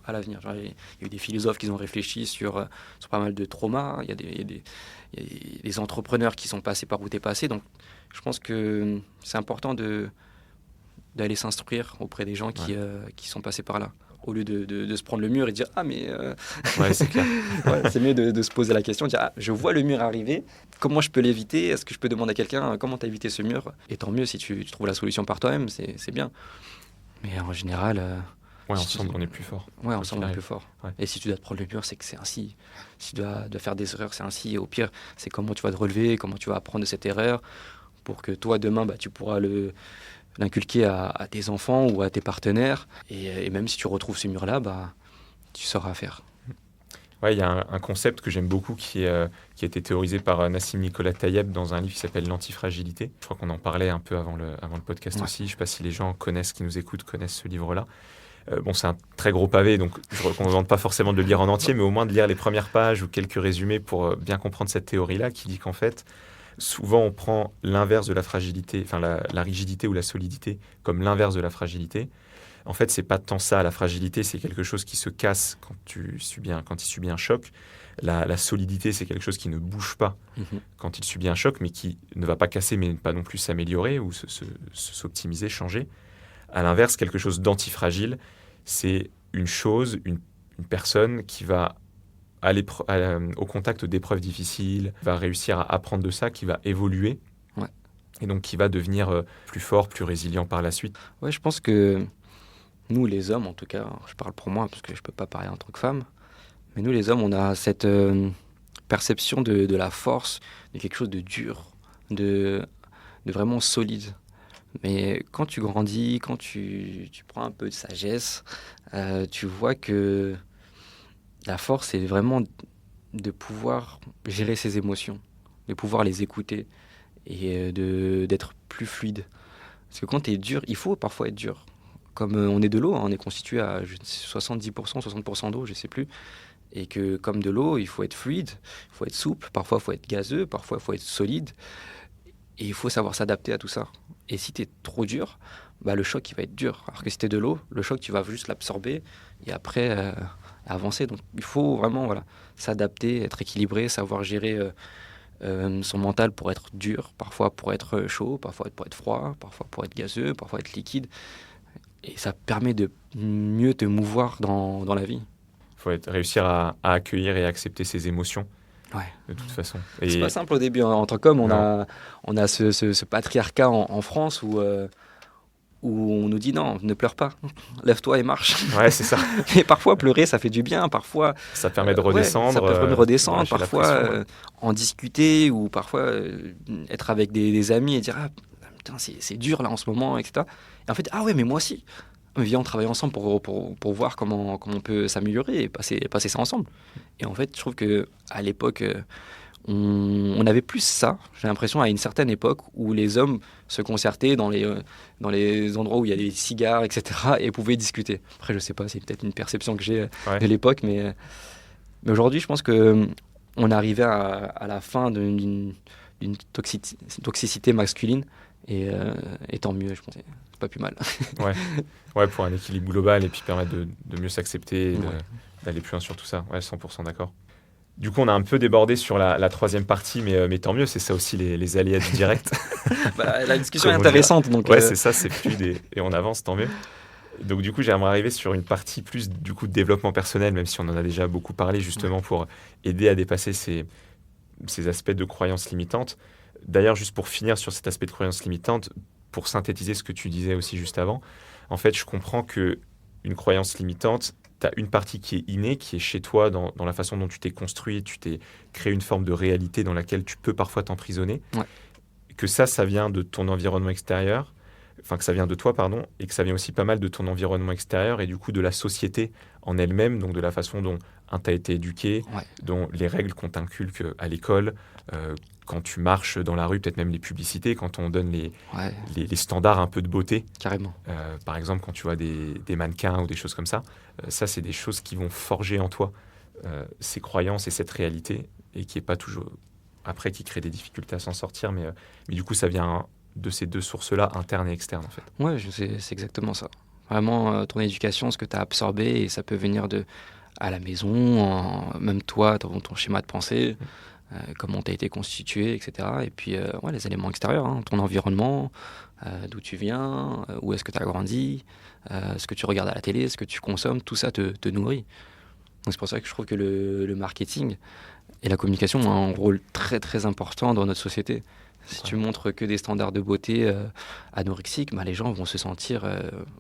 à l'avenir. Il y a eu des philosophes qui ont réfléchi sur pas mal de traumas. Il y a des entrepreneurs qui sont passés par où tu es passé. Donc, je pense que c'est important d'aller s'instruire auprès des gens qui sont passés par là. Au lieu de se prendre le mur et de dire « Ah, mais… Ouais, c'est clair. C'est mieux de se poser la question, de dire « Ah, je vois le mur arriver, comment je peux l'éviter ? Est-ce que je peux demander à quelqu'un comment tu as évité ce mur ?» Et tant mieux si tu trouves la solution par toi-même, c'est bien. Mais en général… ensemble, on est plus fort. Ouais, ensemble, on est plus fort. Ouais. Et si tu dois te prendre le mur, c'est que c'est ainsi. Si tu dois faire des erreurs, c'est ainsi. Et au pire, c'est comment tu vas te relever, comment tu vas apprendre de cette erreur pour que toi, demain, tu pourras l'inculquer à tes enfants ou à tes partenaires. Et même si tu retrouves ce mur-là, tu sauras faire. Ouais, il y a un concept que j'aime beaucoup qui a été théorisé par Nassim Nicolas Taleb dans un livre qui s'appelle L'antifragilité. Je crois qu'on en parlait un peu avant le podcast aussi. Je ne sais pas si les gens qui nous écoutent connaissent ce livre-là. C'est un très gros pavé, donc je ne recommande pas forcément de le lire en entier, mais au moins de lire les premières pages ou quelques résumés pour bien comprendre cette théorie-là qui dit qu'en fait, souvent on prend l'inverse de la fragilité, enfin la rigidité ou la solidité comme l'inverse de la fragilité. En fait, c'est pas tant ça, la fragilité, c'est quelque chose qui se casse quand il subit un choc. La solidité, c'est quelque chose qui ne bouge pas quand il subit un choc, mais qui ne va pas casser, mais pas non plus s'améliorer ou s'optimiser, changer. À l'inverse, quelque chose d'antifragile, c'est une chose, une personne qui va aller au contact d'épreuves difficiles, va réussir à apprendre de ça, qui va évoluer, et donc qui va devenir plus fort, plus résilient par la suite. Ouais, je pense que nous, les hommes, en tout cas, je parle pour moi, parce que je ne peux pas parler en tant que femme, mais nous, les hommes, on a cette perception de la force, de quelque chose de dur, de vraiment solide. Mais quand tu grandis, quand tu prends un peu de sagesse, tu vois que la force, c'est vraiment de pouvoir gérer ses émotions, de pouvoir les écouter et d'être plus fluide. Parce que quand tu es dur, il faut parfois être dur. Comme on est de l'eau, on est constitué à 70%, 60% d'eau, je ne sais plus. Et que comme de l'eau, il faut être fluide, il faut être souple, parfois il faut être gazeux, parfois il faut être solide. Et il faut savoir s'adapter à tout ça. Et si tu es trop dur, le choc il va être dur. Alors que si tu es de l'eau, le choc tu vas juste l'absorber et après avancer. Donc il faut vraiment s'adapter, être équilibré, savoir gérer son mental pour être dur, parfois pour être chaud, parfois pour être froid, parfois pour être gazeux, parfois être liquide. Et ça permet de mieux te mouvoir dans la vie. Il faut réussir à accueillir et accepter ses émotions. Ouais. De toute façon. C'est pas simple au début. En tant qu'homme, on a ce patriarcat en France où on nous dit non, ne pleure pas, lève-toi et marche. Ouais, c'est ça. Et parfois, pleurer, ça fait du bien. Parfois, ça permet de redescendre. Ça permet de redescendre. Parfois, en discuter ou parfois être avec des amis et dire ah, putain, c'est dur là en ce moment, etc. Et en fait, ah ouais, mais moi aussi. Viens, on travaille ensemble pour voir comment on peut s'améliorer et passer ça ensemble. Et en fait, je trouve qu'à l'époque, on avait plus ça, j'ai l'impression, à une certaine époque où les hommes se concertaient dans les endroits où il y a des cigares, etc. et pouvaient discuter. Après, je sais pas, c'est peut-être une perception que j'ai de l'époque, mais aujourd'hui, je pense qu'on arrivait à la fin d'une toxicité masculine et tant mieux, je pense. C'est pas plus mal. Ouais, pour un équilibre global et puis permettre de mieux s'accepter et d'aller plus loin sur tout ça. Ouais, 100% d'accord. Du coup, on a un peu débordé sur la troisième partie, mais tant mieux, c'est ça aussi les aléas du direct. La discussion est intéressante. Donc ouais, c'est ça, c'est fluide et on avance, tant mieux. Donc du coup, j'aimerais arriver sur une partie plus du coup de développement personnel, même si on en a déjà beaucoup parlé, justement pour aider à dépasser ces aspects de croyances limitantes. D'ailleurs, juste pour finir sur cet aspect de croyances limitantes, pour synthétiser ce que tu disais aussi juste avant, en fait, je comprends qu'une croyance limitante, tu as une partie qui est innée, qui est chez toi dans la façon dont tu t'es construit, tu t'es créé une forme de réalité dans laquelle tu peux parfois t'emprisonner, que ça vient de ton environnement extérieur, enfin que ça vient de toi, pardon, et que ça vient aussi pas mal de ton environnement extérieur et du coup de la société en elle-même, donc de la façon dont tu as été éduqué, dont les règles qu'on t'inculque à l'école, quand tu marches dans la rue, peut-être même les publicités, quand on donne les standards un peu de beauté. Carrément. Par exemple, quand tu vois des mannequins ou des choses comme ça, ça, c'est des choses qui vont forger en toi ces croyances et cette réalité, et qui n'est pas toujours... Après, qui crée des difficultés à s'en sortir, mais du coup, ça vient de ces deux sources-là, internes et externes, en fait. Ouais, c'est exactement ça. vraiment ton éducation, ce que tu as absorbé, et ça peut venir à la maison, même toi, ton schéma de pensée, comment tu as été constitué, etc. Et puis les éléments extérieurs, hein, ton environnement, d'où tu viens, où est-ce que tu as grandi, ce que tu regardes à la télé, ce que tu consommes, tout ça te nourrit. Donc c'est pour ça que je trouve que le marketing et la communication ont un rôle très très important dans notre société. Si tu montres que des standards de beauté anorexiques, les gens vont se sentir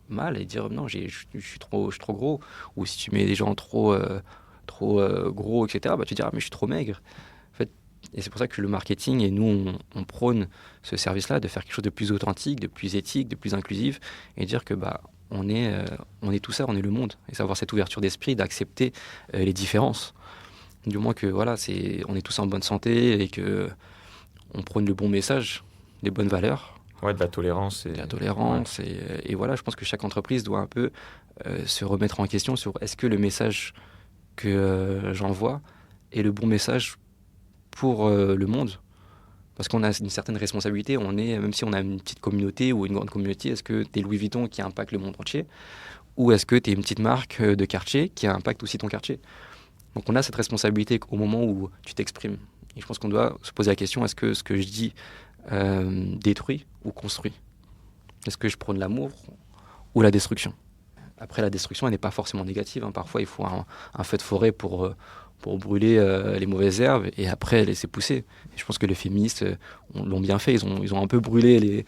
mal et dire non, je suis trop gros. Ou si tu mets des gens trop gros, etc., tu dis mais je suis trop maigre. En fait, et c'est pour ça que le marketing, et nous on prône ce service-là, de faire quelque chose de plus authentique, de plus éthique, de plus inclusif, et dire que on est tout ça, on est le monde, et savoir cette ouverture d'esprit, d'accepter les différences. Du moins que on est tous en bonne santé et que on prône le bon message, les bonnes valeurs. Ouais, de la tolérance. Et je pense que chaque entreprise doit un peu se remettre en question sur est-ce que le message que j'envoie est le bon message pour le monde. Parce qu'on a une certaine responsabilité, même si on a une petite communauté ou une grande communauté, est-ce que tu es Louis Vuitton qui impacte le monde entier, ou est-ce que tu es une petite marque de quartier qui impacte aussi ton quartier? Donc on a cette responsabilité au moment où tu t'exprimes. Et je pense qu'on doit se poser la question, est-ce que ce que je dis détruit ou construit? Est-ce que je prône l'amour ou la destruction? Après, la destruction, elle n'est pas forcément négative, hein. Parfois, il faut un feu de forêt pour brûler les mauvaises herbes et après laisser pousser. Et je pense que les féministes l'ont bien fait. Ils ont un peu brûlé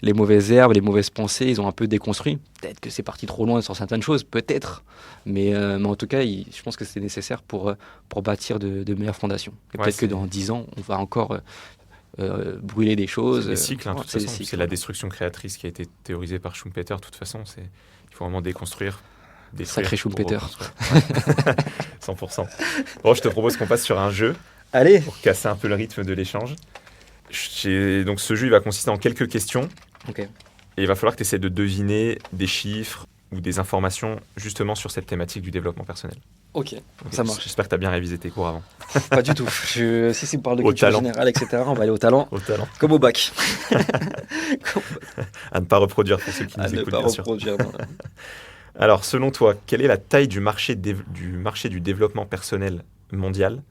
les mauvaises herbes, les mauvaises pensées. Ils ont un peu déconstruit. Peut-être que c'est parti trop loin sur certaines choses, peut-être. Mais en tout cas, je pense que c'est nécessaire pour bâtir de meilleures fondations. Et peut-être que dans 10 ans, on va encore brûler des choses. C'est des cycles, de toute façon. C'est la destruction créatrice qui a été théorisée par Schumpeter. De toute façon, il faut vraiment déconstruire. Sacré Schumpeter. 100%. Bon, je te propose qu'on passe sur un jeu. Allez. Pour casser un peu le rythme de l'échange. Donc ce jeu, il va consister en quelques questions. Ok. Et il va falloir que tu essaies de deviner des chiffres ou des informations justement sur cette thématique du développement personnel. Ok, ça marche. J'espère que tu as bien révisé tes cours avant. Pas du tout. Si on parle de culture générale, etc., on va aller au talent. Au talent. Comme au bac. À ne pas reproduire pour ceux qui nous écoutent, bien sûr. Non. Alors, selon toi, quelle est la taille du marché du développement personnel mondial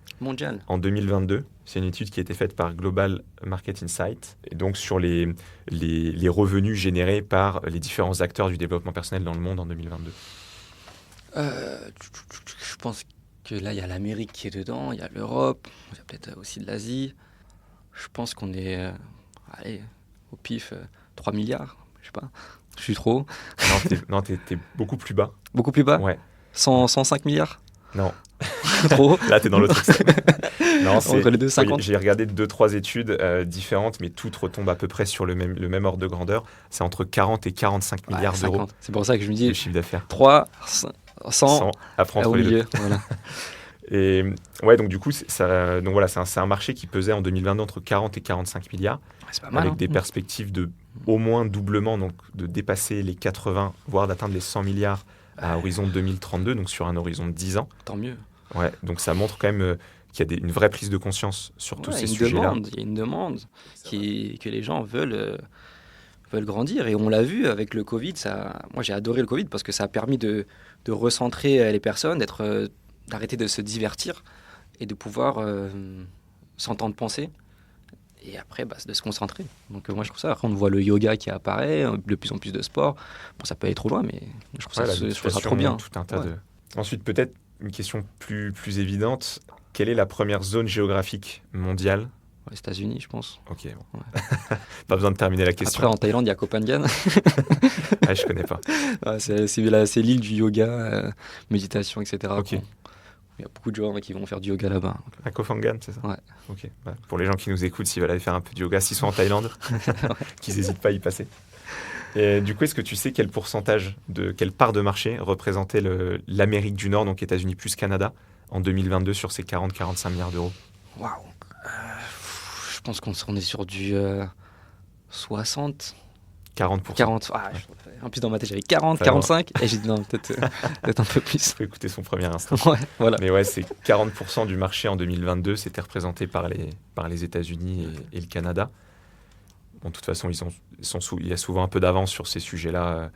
en 2022 ? C'est une étude qui a été faite par Global Market Insight, et donc sur les revenus générés par les différents acteurs du développement personnel dans le monde en 2022. Je pense que là, il y a l'Amérique qui est dedans, il y a l'Europe, il y a peut-être aussi de l'Asie. Je pense qu'on est, au pif, 3 milliards, je sais pas. Je suis trop. Non, t'es beaucoup plus bas. Beaucoup plus bas ? Ouais. 105 milliards ? Non. Trop. Là, t'es dans l'autre extrême. Non, entre les deux, 50. J'ai regardé 2-3 études différentes, mais toutes retombent à peu près sur le même ordre de grandeur. C'est entre 40 et 45 milliards 50. d'euros. C'est pour ça que je me dis... Le chiffre d'affaires. 3, 100 après entre au les milieu. deux. Voilà. Et ouais, donc du coup, c'est un marché qui pesait en 2022 entre 40 et 45 milliards. C'est pas mal, avec des perspectives de au moins doublement, donc de dépasser les 80, voire d'atteindre les 100 milliards à horizon 2032, donc sur un horizon de 10 ans. Tant mieux. Ouais, donc ça montre quand même qu'il y a une vraie prise de conscience sur tous ces sujets-là. Il y a une demande que les gens veulent grandir. Et on l'a vu avec le Covid. Moi, j'ai adoré le Covid parce que ça a permis de recentrer les personnes, d'arrêter de se divertir et de pouvoir s'entendre penser. Et après, de se concentrer. Donc moi, je trouve ça. Après, on voit le yoga qui apparaît, de plus en plus de sport. Bon, ça peut aller trop loin, mais je trouve ça trop bien. Tout un tas de... Ensuite, peut-être une question plus évidente. Quelle est la première zone géographique mondiale ? Les États-Unis, je pense. Ok, bon. Pas besoin de terminer la question. Après, en Thaïlande, il y a Koh Phangan. Je connais pas. C'est l'île du yoga, méditation, etc. Ok. Il y a beaucoup de gens qui vont faire du yoga là-bas. À Koh Phangan, c'est ça ? Ouais. Ok. Pour les gens qui nous écoutent, s'ils veulent aller faire un peu de yoga, s'ils sont en Thaïlande, qu'ils n'hésitent pas à y passer. Et du coup, est-ce que tu sais quelle part de marché représentait l'Amérique du Nord, donc États-Unis plus Canada, en 2022 sur ces 40-45 milliards d'euros ? Waouh. Je pense qu'on est sur du 60. 40%. 40. En plus, dans ma tête, j'avais 40, 45. Et j'ai dit non, peut-être un peu plus. Il faut écouter son premier instinct. Ouais, voilà. Mais ouais, c'est 40% du marché en 2022. C'était représenté par les États-Unis et le Canada. Bon, de toute façon, il y a souvent un peu d'avance sur ces sujets-là.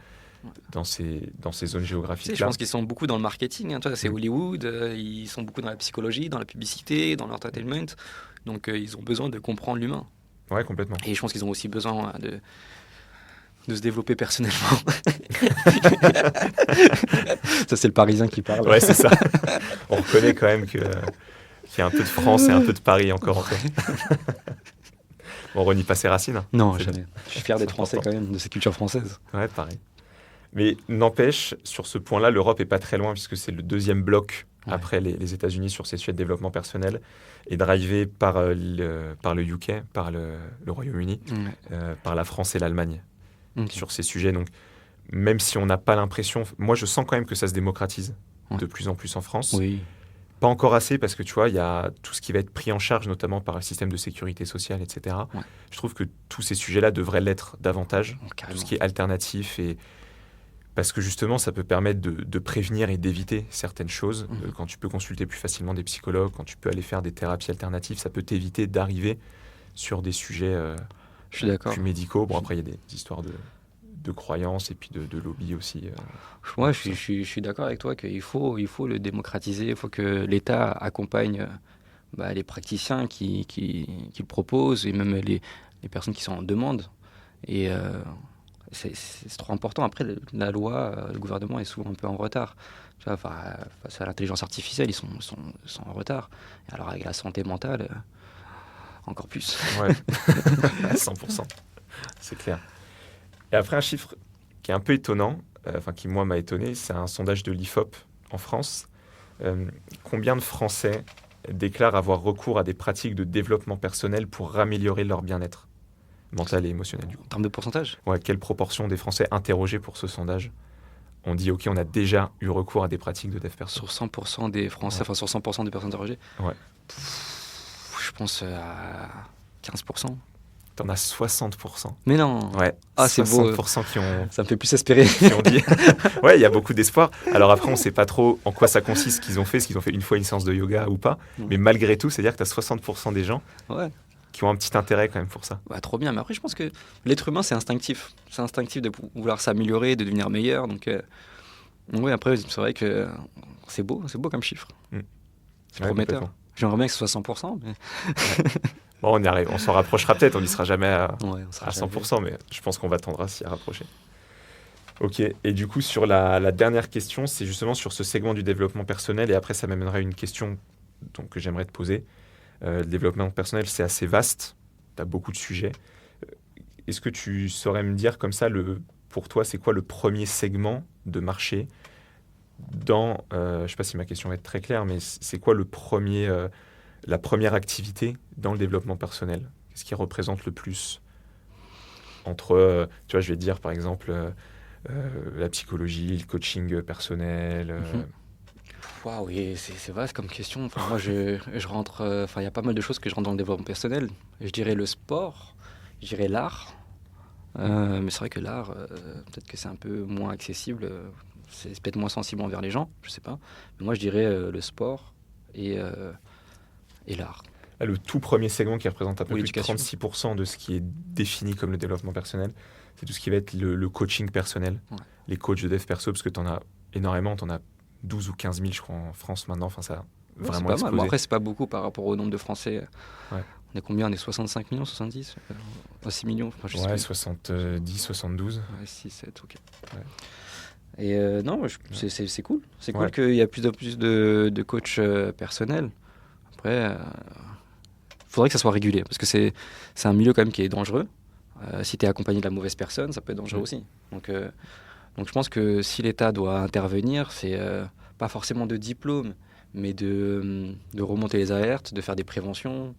dans ces zones géographiques-là. Je pense qu'ils sont beaucoup dans le marketing. C'est Hollywood, ils sont beaucoup dans la psychologie, dans la publicité, dans l'entertainment. Donc, ils ont besoin de comprendre l'humain. Ouais, complètement. Et je pense qu'ils ont aussi besoin de se développer personnellement. Ça, c'est le Parisien qui parle. Ouais, c'est ça. On reconnaît quand même qu'il y a un peu de France et un peu de Paris encore en toi. On renie pas ses racines. Hein. Non, jamais. Je suis fier d'être français quand même, de cette culture française. Ouais, pareil. Mais n'empêche, sur ce point-là, l'Europe est pas très loin puisque c'est le deuxième bloc après les États-Unis sur ces sujets de développement personnel et drivé par le UK, par le Royaume-Uni, par la France et l'Allemagne sur ces sujets. Donc, même si on n'a pas l'impression, moi je sens quand même que ça se démocratise de plus en plus en France. Oui. Pas encore assez parce que tu vois, il y a tout ce qui va être pris en charge, notamment par le système de sécurité sociale, etc. Ouais. Je trouve que tous ces sujets-là devraient l'être davantage. Tout ce qui est alternatif et parce que justement, ça peut permettre de prévenir et d'éviter certaines choses. Quand tu peux consulter plus facilement des psychologues, quand tu peux aller faire des thérapies alternatives, ça peut t'éviter d'arriver sur des sujets plus médicaux. Bon, après, il y a des histoires de croyances et puis de lobby aussi. Ouais, je suis d'accord avec toi qu'il faut le démocratiser. Il faut que l'État accompagne les praticiens qui le proposent et même les personnes qui sont en demande. Et c'est trop important. Après, la loi, le gouvernement est souvent un peu en retard. Tu vois, face à l'intelligence artificielle, ils sont en retard. Et alors, avec la santé mentale, encore plus. Ouais, à 100%. C'est clair. Et après, un chiffre qui est un peu étonnant, qui moi m'a étonné, c'est un sondage de l'IFOP en France. Combien de Français déclarent avoir recours à des pratiques de développement personnel pour améliorer leur bien-être mental et émotionnel du coup. En termes de pourcentage ? Ouais, quelle proportion des Français interrogés pour ce sondage ont dit OK, on a déjà eu recours à des pratiques de dev perso ? Sur 100% des Français, enfin sur 100% des personnes interrogées ? Ouais. Je pense à 15%. T'en as 60%. Mais non. Ouais. Ah, c'est beau. 60% qui ont... Ça me fait plus espérer. Qui ont dit... Ouais, il y a beaucoup d'espoir. Alors après, on ne sait pas trop en quoi ça consiste, ce qu'ils ont fait, est-ce qu'ils ont fait une fois une séance de yoga ou pas. Mais malgré tout, c'est-à-dire que tu as 60% des gens qui ont un petit intérêt quand même pour ça. Trop bien. Mais après, je pense que l'être humain, c'est instinctif. C'est instinctif de vouloir s'améliorer, de devenir meilleur. Donc, après, c'est vrai que c'est beau comme chiffre. C'est prometteur. J'aimerais bien que ce soit 100%. Mais... Bon, on y arrive, on s'en rapprochera peut-être, on n'y sera jamais à 100%, mais je pense qu'on va tendre à s'y rapprocher. Ok, et du coup, sur la dernière question, c'est justement sur ce segment du développement personnel, et après, ça m'amènerait à une question que j'aimerais te poser. Le développement personnel, c'est assez vaste, tu as beaucoup de sujets. Est-ce que tu saurais me dire, comme ça, pour toi, c'est quoi le premier segment de marché dans, je ne sais pas si ma question va être très claire, mais c'est quoi la première activité dans le développement personnel? Qu'est-ce qui représente le plus entre, tu vois, je vais te dire par exemple la psychologie, le coaching personnel. Waouh, oui, c'est vaste comme question. Enfin, moi, je rentre, il y a pas mal de choses que je rentre dans le développement personnel. Je dirais le sport, je dirais l'art. Mais c'est vrai que l'art, peut-être que c'est un peu moins accessible. C'est peut-être moins sensible envers les gens, je sais pas. Mais moi, je dirais le sport et l'art. Le tout premier segment qui représente à peu près 36% de ce qui est défini comme le développement personnel, c'est tout ce qui va être le coaching personnel, les coachs de dev perso, parce que tu en as énormément, tu en as 12 ou 15 000 je crois en France maintenant, enfin ça a vraiment explosé. Bon, après c'est pas beaucoup par rapport au nombre de Français. On est combien? On est 65 millions, 70 6 millions, enfin, je sais plus. 70, 72. Ouais, 6, 7, ok. Ouais. Et non, c'est cool. C'est cool qu'il y a plus en plus de coachs personnels. Après, faudrait que ça soit régulé, parce que c'est un milieu quand même qui est dangereux. Si tu es accompagné de la mauvaise personne, ça peut être dangereux aussi. Donc je pense que si l'État doit intervenir, c'est pas forcément de diplôme, mais de remonter les alertes, de faire des préventions,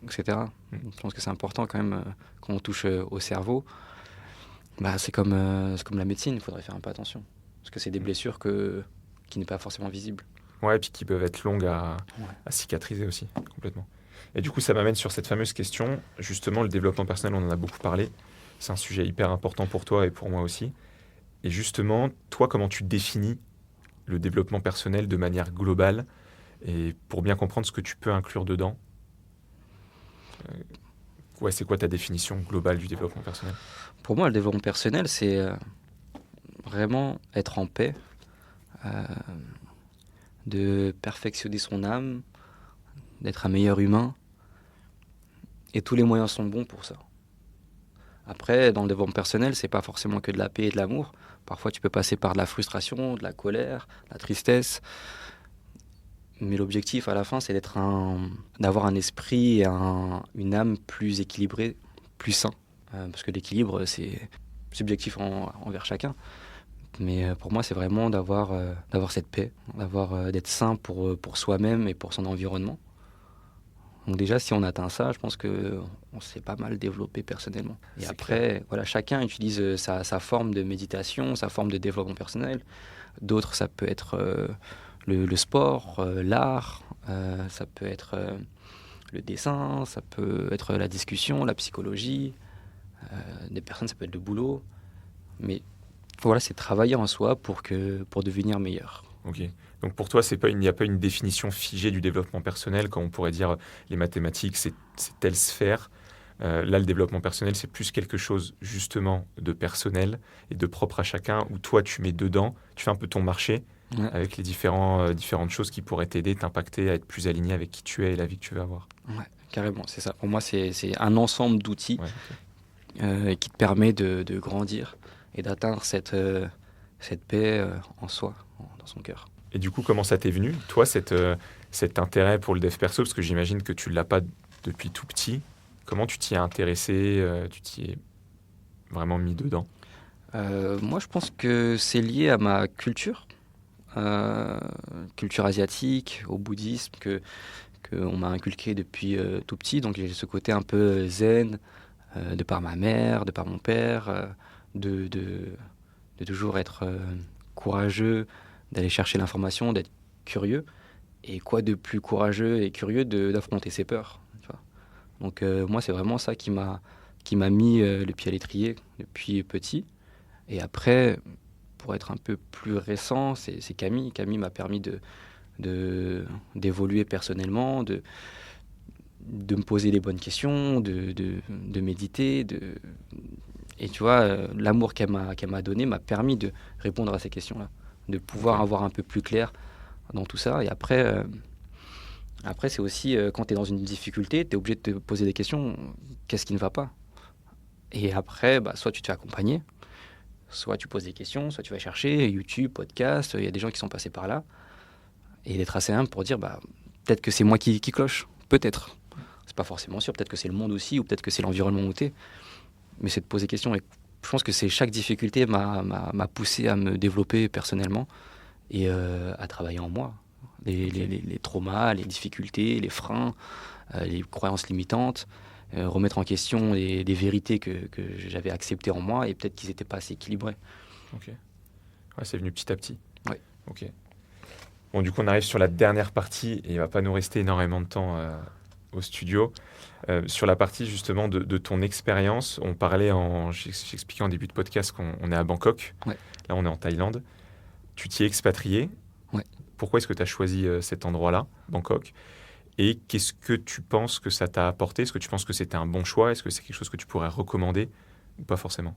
etc. Je pense que c'est important quand même quand on touche au cerveau. C'est comme la médecine, il faudrait faire un peu attention. Parce que c'est des blessures qui n'est pas forcément visible. Ouais, et puis qui peuvent être longues à cicatriser aussi, complètement. Et du coup, ça m'amène sur cette fameuse question. Justement, le développement personnel, on en a beaucoup parlé. C'est un sujet hyper important pour toi et pour moi aussi. Et justement, toi, comment tu définis le développement personnel de manière globale et pour bien comprendre ce que tu peux inclure dedans? C'est quoi ta définition globale du développement personnel? Pour moi, le développement personnel, c'est vraiment être en paix, de perfectionner son âme, d'être un meilleur humain. Et tous les moyens sont bons pour ça. Après, dans le développement personnel, c'est pas forcément que de la paix et de l'amour. Parfois, tu peux passer par de la frustration, de la colère, de la tristesse. Mais l'objectif, à la fin, c'est d'avoir un esprit et une âme plus équilibrée, plus sain. Parce que l'équilibre, c'est subjectif envers chacun. Mais pour moi, c'est vraiment d'avoir cette paix, d'être sain pour soi-même et pour son environnement. Donc déjà, si on atteint ça, je pense qu'on s'est pas mal développé personnellement. Et c'est après, voilà, chacun utilise sa forme de méditation, sa forme de développement personnel. D'autres, ça peut être le sport, l'art, ça peut être le dessin, ça peut être la discussion, la psychologie. Des personnes, ça peut être le boulot. Mais voilà, c'est travailler en soi pour devenir meilleur. Ok. Donc pour toi, il n'y a pas une définition figée du développement personnel, comme on pourrait dire les mathématiques, c'est telle sphère. Là, le développement personnel, c'est plus quelque chose justement de personnel et de propre à chacun, où toi, tu mets dedans, tu fais un peu ton marché avec les différentes choses qui pourraient t'aider, t'impacter, à être plus aligné avec qui tu es et la vie que tu veux avoir. Ouais, carrément, c'est ça. Pour moi, c'est un ensemble d'outils qui te permet de grandir et d'atteindre cette paix en soi, dans son cœur. Et du coup, comment ça t'est venu, toi, cet intérêt pour le dev perso? Parce que j'imagine que tu ne l'as pas depuis tout petit. Comment tu t'y es intéressé, tu t'y es vraiment mis dedans? Moi, je pense que c'est lié à ma culture asiatique, au bouddhisme, qu'on m'a inculqué depuis tout petit. Donc j'ai ce côté un peu zen, de par ma mère, de par mon père, de toujours être courageux, d'aller chercher l'information, d'être curieux. Et quoi de plus courageux et curieux d'affronter ses peurs, tu vois. Donc moi, c'est vraiment ça qui m'a mis le pied à l'étrier depuis petit. Et après, pour être un peu plus récent, c'est Camille. Camille m'a permis d'évoluer personnellement, de me poser les bonnes questions, de méditer. Et tu vois, l'amour qu'elle m'a donné m'a permis de répondre à ces questions-là, de pouvoir avoir un peu plus clair dans tout ça. Et après c'est aussi, quand tu es dans une difficulté, tu es obligé de te poser des questions. Qu'est-ce qui ne va pas? Et après, soit tu te fais accompagner, soit tu poses des questions, soit tu vas chercher YouTube, podcast, il y a des gens qui sont passés par là. Et d'être assez humble pour dire, peut-être que c'est moi qui cloche, peut-être. C'est pas forcément sûr, peut-être que c'est le monde aussi, ou peut-être que c'est l'environnement où t'es. Mais c'est de poser des questions. Et je pense que chaque difficulté m'a poussé à me développer personnellement et à travailler en moi. Les traumas, les difficultés, les freins, les croyances limitantes, remettre en question des vérités que j'avais acceptées en moi et peut-être qu'ils n'étaient pas assez équilibrés. Ok. Ouais, c'est venu petit à petit. Oui. Ok. Bon, du coup, on arrive sur la dernière partie et il ne va pas nous rester énormément de temps au studio. Sur la partie justement de ton expérience, on parlait, j'expliquais en début de podcast qu'on est à Bangkok. Ouais. Là, on est en Thaïlande. Tu t'y es expatrié. Ouais. Pourquoi est-ce que tu as choisi cet endroit-là, Bangkok? Et qu'est-ce que tu penses que ça t'a apporté? Est-ce que tu penses que c'était un bon choix? Est-ce que c'est quelque chose que tu pourrais recommander ou pas forcément?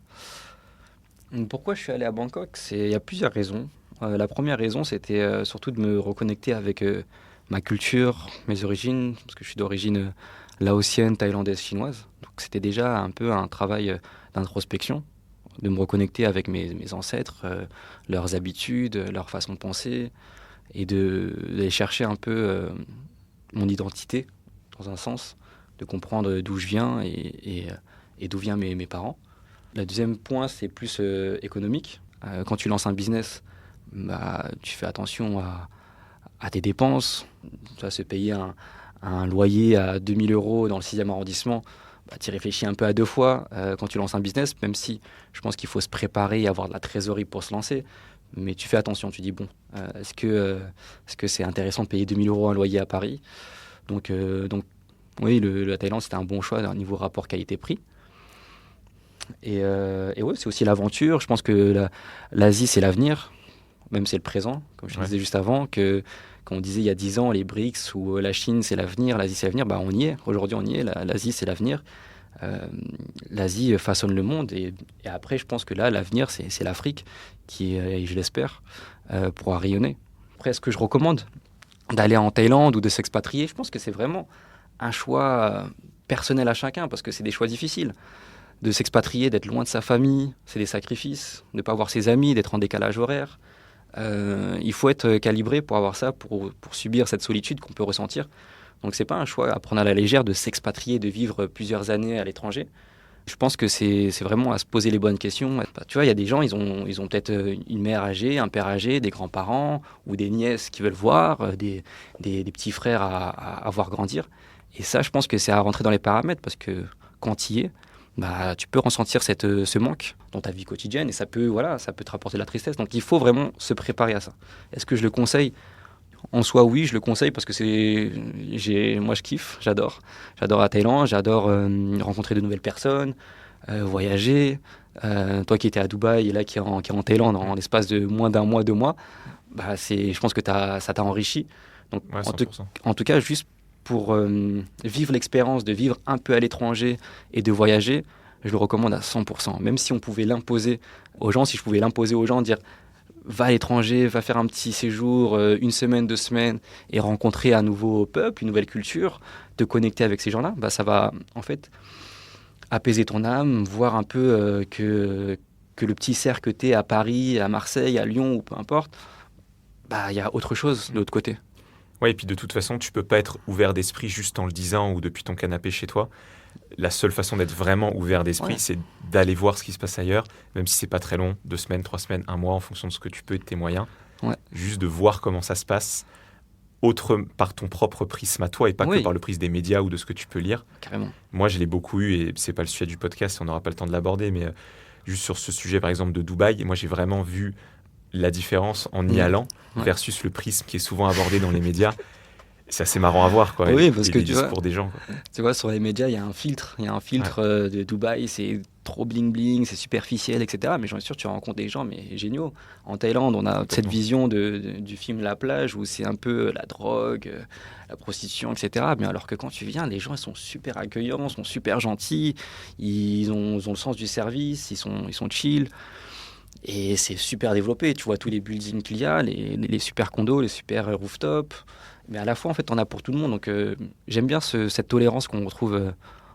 Pourquoi je suis allé à Bangkok? Il y a plusieurs raisons. La première raison, c'était surtout de me reconnecter avec ma culture, mes origines, parce que je suis d'origine laotienne, thaïlandaise, chinoise. Donc c'était déjà un peu un travail d'introspection, de me reconnecter avec mes ancêtres, leurs habitudes, leur façon de penser, et d'aller chercher un peu mon identité, dans un sens, de comprendre d'où je viens et d'où viennent mes parents. Le deuxième point, c'est plus économique. Quand tu lances un business, tu fais attention à tes dépenses. Tu vas se payer un loyer à 2 000 € dans le 6e arrondissement. Tu y réfléchis un peu à deux fois quand tu lances un business, même si je pense qu'il faut se préparer et avoir de la trésorerie pour se lancer. Mais tu fais attention, tu dis est-ce que c'est intéressant de payer 2 000 € un loyer à Paris? Donc oui, la Thaïlande, c'était un bon choix d'un niveau rapport qualité-prix. Et ouais, c'est aussi l'aventure. Je pense que l'Asie, c'est l'avenir, même c'est le présent, comme je te disais juste avant, que quand on disait il y a 10 ans, les BRICS ou la Chine, c'est l'avenir, l'Asie, c'est l'avenir, on y est. Aujourd'hui, on y est. L'Asie, c'est l'avenir. l'Asie façonne le monde. Et après, je pense que là, l'avenir, c'est l'Afrique qui, je l'espère, pourra rayonner. Après, est-ce que je recommande d'aller en Thaïlande ou de s'expatrier? Je pense que c'est vraiment un choix personnel à chacun, parce que c'est des choix difficiles. De s'expatrier, d'être loin de sa famille, c'est des sacrifices. De ne pas voir ses amis, d'être en décalage horaire. Il faut être calibré pour avoir ça, pour subir cette solitude qu'on peut ressentir. Donc c'est pas un choix à prendre à la légère de s'expatrier, de vivre plusieurs années à l'étranger. Je pense que c'est vraiment à se poser les bonnes questions. Tu vois, il y a des gens, ils ont peut-être une mère âgée, un père âgé, des grands-parents ou des nièces qui veulent voir, des petits frères à voir grandir. Et ça, je pense que c'est à rentrer dans les paramètres, parce que quand tu y es, tu peux ressentir ce manque dans ta vie quotidienne, et ça peut te rapporter de la tristesse. Donc il faut vraiment se préparer à ça. Est-ce que je le conseille ? En soi, oui, je le conseille, parce que moi je kiffe, j'adore la Thaïlande, j'adore rencontrer de nouvelles personnes, voyager. Toi qui étais à Dubaï et là qui est en Thaïlande en l'espace de moins d'un mois, 2 mois, je pense que ça t'a enrichi. Donc, ouais, en tout cas, juste pour vivre l'expérience de vivre un peu à l'étranger et de voyager, je le recommande à 100%. Même si on pouvait l'imposer aux gens, si je pouvais l'imposer aux gens, dire va à l'étranger, va faire un petit séjour, 1 semaine, 2 semaines, et rencontrer un nouveau peuple, une nouvelle culture, te connecter avec ces gens-là, ça va en fait apaiser ton âme, voir un peu que le petit cercle que t'es à Paris, à Marseille, à Lyon, ou peu importe, il y a autre chose de l'autre côté. Ouais, et puis de toute façon, tu peux pas être ouvert d'esprit juste en le disant ou depuis ton canapé chez toi. La seule façon d'être vraiment ouvert d'esprit, c'est d'aller voir ce qui se passe ailleurs, même si c'est pas très long, 2 semaines, 3 semaines, 1 mois, en fonction de ce que tu peux et de tes moyens. Ouais. Juste de voir comment ça se passe, par ton propre prisme à toi, et pas que par le prisme des médias ou de ce que tu peux lire. Carrément. Moi, je l'ai beaucoup eu, et c'est pas le sujet du podcast, on n'aura pas le temps de l'aborder, mais juste sur ce sujet, par exemple, de Dubaï, moi, j'ai vraiment vu la différence en y allant versus le prisme qui est souvent abordé dans les médias. C'est assez marrant à voir, quoi. Oui, parce que tu vois, pour des gens, quoi. Tu vois, sur les médias, il y a un filtre. Il y a un filtre de Dubaï, c'est trop bling-bling, c'est superficiel, etc. Mais j'en suis sûr, tu rencontres des gens géniaux. En Thaïlande, on a cette vision du film La Plage, où c'est un peu la drogue, la prostitution, etc. Mais alors que quand tu viens, les gens, ils sont super accueillants, sont super gentils, ils ont le sens du service, ils sont chill. Et c'est super développé. Tu vois tous les buildings qu'il y a, les super condos, les super rooftops. Mais à la fois, en fait, on a pour tout le monde. Donc, j'aime bien cette tolérance qu'on retrouve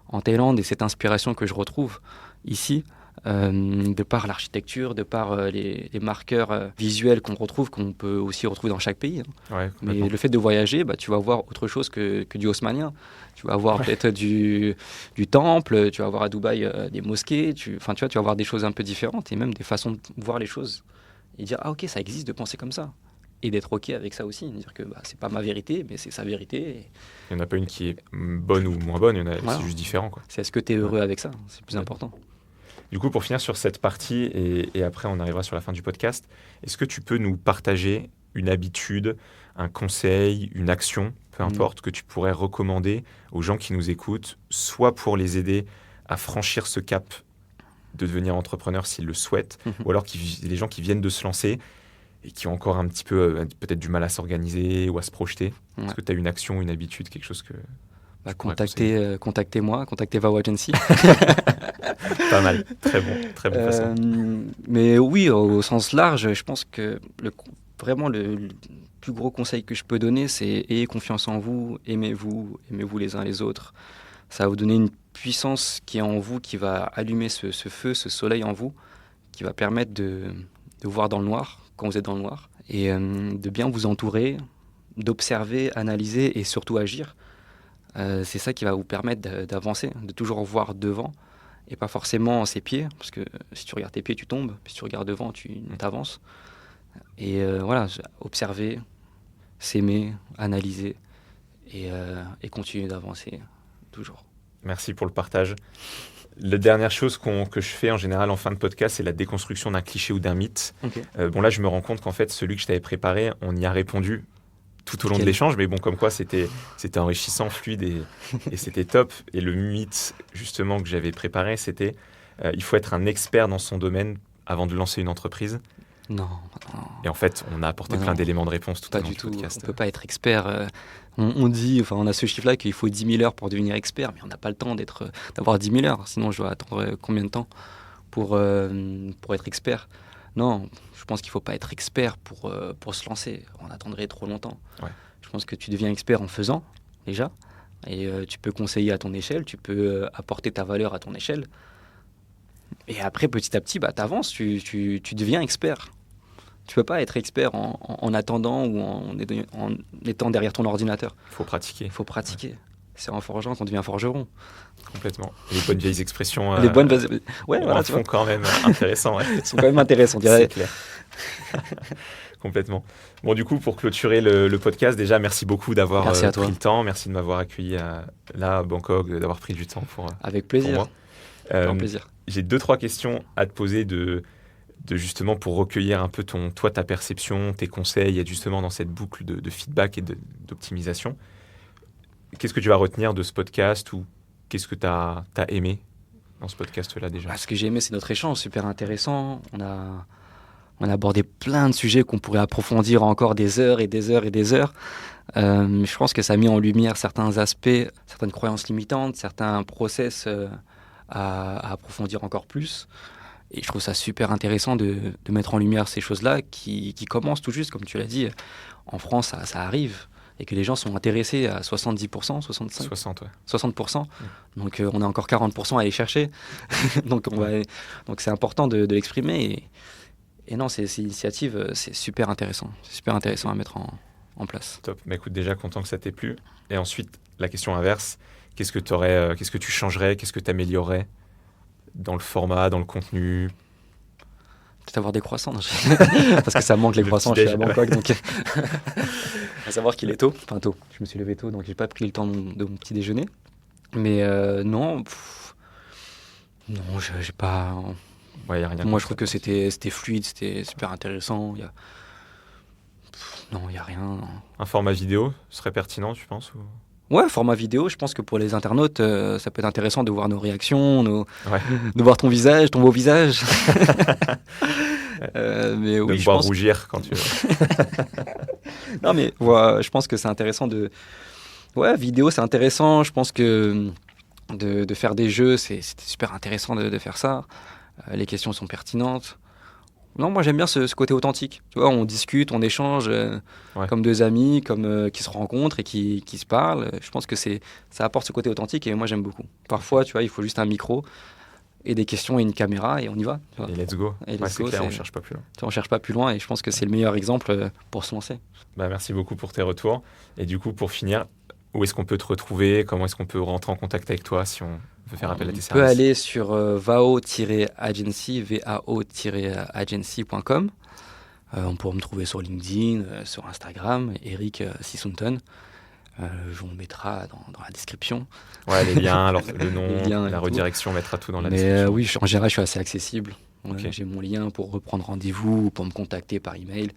en Thaïlande, et cette inspiration que je retrouve ici, de par l'architecture, de par les marqueurs visuels qu'on retrouve, qu'on peut aussi retrouver dans chaque pays. Ouais, mais le fait de voyager, tu vas voir autre chose que du haussmannien. Tu vas voir peut-être du temple, tu vas voir à Dubaï des mosquées, tu vas voir des choses un peu différentes, et même des façons de voir les choses. Et dire, ah ok, ça existe de penser comme ça. Et d'être ok avec ça aussi, dire que c'est pas ma vérité, mais c'est sa vérité. Il n'y en a pas une qui est bonne ou moins bonne, c'est juste différent, quoi. C'est est-ce que tu es heureux avec ça, c'est le plus important. Du coup, pour finir sur cette partie, et après on arrivera sur la fin du podcast, est-ce que tu peux nous partager une habitude, un conseil, une action, peu importe, que tu pourrais recommander aux gens qui nous écoutent, soit pour les aider à franchir ce cap de devenir entrepreneur s'ils le souhaitent, ou alors les gens qui viennent de se lancer et qui ont encore un petit peu peut-être du mal à s'organiser ou à se projeter. Est-ce que tu as une action, une habitude, quelque chose que... Contactez-moi, contactez Vow Agency. Pas mal, très bon façon. Mais oui, au sens large, je pense que vraiment le plus gros conseil que je peux donner, c'est ayez confiance en vous, aimez-vous les uns les autres. Ça va vous donner une puissance qui est en vous, qui va allumer ce feu, ce soleil en vous, qui va permettre de voir dans le noir, quand vous êtes dans le noir, et de bien vous entourer, d'observer, analyser et surtout agir. C'est ça qui va vous permettre d'avancer, de toujours voir devant et pas forcément ses pieds, parce que si tu regardes tes pieds, tu tombes, puis si tu regardes devant, tu t'avances. Et observer, s'aimer, analyser et continuer d'avancer toujours. Merci pour le partage. La dernière chose que je fais en général en fin de podcast, c'est la déconstruction d'un cliché ou d'un mythe. Okay. Là, je me rends compte qu'en fait, celui que je t'avais préparé, on y a répondu tout au long de l'échange, mais bon, comme quoi c'était enrichissant, fluide et c'était top. Et le mythe, justement, que j'avais préparé, c'était il faut être un expert dans son domaine avant de lancer une entreprise. Non. Et en fait, on a apporté plein d'éléments de réponse tout au long du podcast. On ne peut pas être expert. On dit, enfin, on a ce chiffre-là qu'il faut 10 000 heures pour devenir expert, mais on n'a pas le temps d'avoir 10 000 heures. Sinon, je dois attendre combien de temps pour être expert? Non, je pense qu'il ne faut pas être expert pour se lancer. On attendrait trop longtemps. Ouais. Je pense que tu deviens expert en faisant, déjà. Et tu peux conseiller à ton échelle, tu peux apporter ta valeur à ton échelle. Et après, petit à petit, tu avances, tu deviens expert. Tu peux pas être expert en attendant ou en étant derrière ton ordinateur. Il faut pratiquer. Ouais. C'est en forgeant qu'on devient forgeron. Complètement. Les bonnes vieilles expressions font quand même intéressant. Ouais. Sont quand même intéressantes, on dirait. C'est clair. Complètement. Bon, du coup, pour clôturer le podcast, déjà, merci beaucoup d'avoir pris le temps. Merci de m'avoir accueilli là à Bangkok, d'avoir pris du temps pour Avec plaisir. Pour moi. Avec plaisir. J'ai 2-3 questions à te poser de justement pour recueillir un peu ta perception, tes conseils, et justement dans cette boucle de feedback et d'optimisation. Qu'est-ce que tu vas retenir de ce podcast ou qu'est-ce que tu as aimé dans ce podcast-là déjà? Ce que j'ai aimé, c'est notre échange, super intéressant. On a abordé plein de sujets qu'on pourrait approfondir encore des heures et des heures et des heures. Je pense que ça a mis en lumière certains aspects, certaines croyances limitantes, certains process à approfondir encore plus. Et je trouve ça super intéressant de mettre en lumière ces choses-là qui commencent tout juste, comme tu l'as dit. En France, ça arrive et que les gens sont intéressés à 70%, 65%. 60%. Donc on a encore 40% à aller chercher. donc c'est important de l'exprimer. Et non, ces initiatives, c'est super intéressant. C'est super intéressant à mettre en place. Top. Mais écoute, déjà content que ça t'ait plu. Et ensuite, la question inverse, qu'est-ce que tu changerais, qu'est-ce que tu améliorerais dans le format, dans le contenu? Peut-être avoir des croissants. Parce que ça manque les croissants, je suis à Bangkok. Donc à savoir qu'il est tôt. Enfin tôt, je me suis levé tôt, donc j'ai pas pris le temps de mon petit déjeuner. Mais non, j'ai pas... Ouais, y a rien. Moi, je trouve que c'était fluide, c'était super intéressant. Non, il n'y a rien. Un format vidéo serait pertinent, tu penses ou... Ouais, format vidéo, je pense que pour les internautes, ça peut être intéressant de voir nos réactions, de voir ton visage, ton beau visage. Mais oui, de me voir rougir quand tu veux. Non, mais je pense que c'est intéressant de... Ouais, vidéo, c'est intéressant. Je pense que de faire des jeux, c'était super intéressant de faire ça. Les questions sont pertinentes. Non, moi j'aime bien ce côté authentique. Tu vois, on discute, on échange comme deux amis, qui se rencontrent et qui se parlent. Je pense que ça apporte ce côté authentique et moi j'aime beaucoup. Parfois, tu vois, il faut juste un micro et des questions et une caméra et on y va. Tu vois. Et let's go. C'est clair, on cherche pas plus loin. On cherche pas plus loin et je pense que c'est le meilleur exemple pour se lancer. Merci beaucoup pour tes retours. Et du coup, pour finir, où est-ce qu'on peut te retrouver? Comment est-ce qu'on peut rentrer en contact avec toi si on veut faire appel à tes services? On peut aller sur vao-agency, vao-agency.com. On peut me trouver sur LinkedIn, sur Instagram, Eric Sissunton. Je vous le mettrai dans la description. Ouais, les liens, le nom, la redirection, on mettra tout dans la description. Oui, en général, je suis assez accessible. Okay. J'ai mon lien pour reprendre rendez-vous, pour me contacter par email.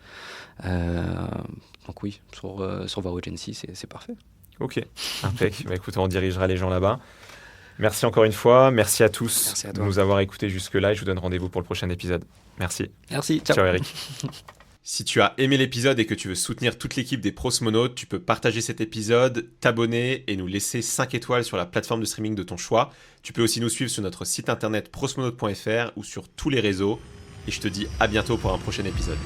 Donc oui, sur Vao Agency, c'est parfait. Ok, impec. Écoute, on dirigera les gens là-bas. Merci encore une fois. Merci à tous de nous avoir écoutés jusque-là. Et je vous donne rendez-vous pour le prochain épisode. Merci. Merci. Ciao Eric. Si tu as aimé l'épisode et que tu veux soutenir toute l'équipe des Prosmonautes, tu peux partager cet épisode, t'abonner et nous laisser 5 étoiles sur la plateforme de streaming de ton choix. Tu peux aussi nous suivre sur notre site internet prosmonaute.fr ou sur tous les réseaux. Et je te dis à bientôt pour un prochain épisode.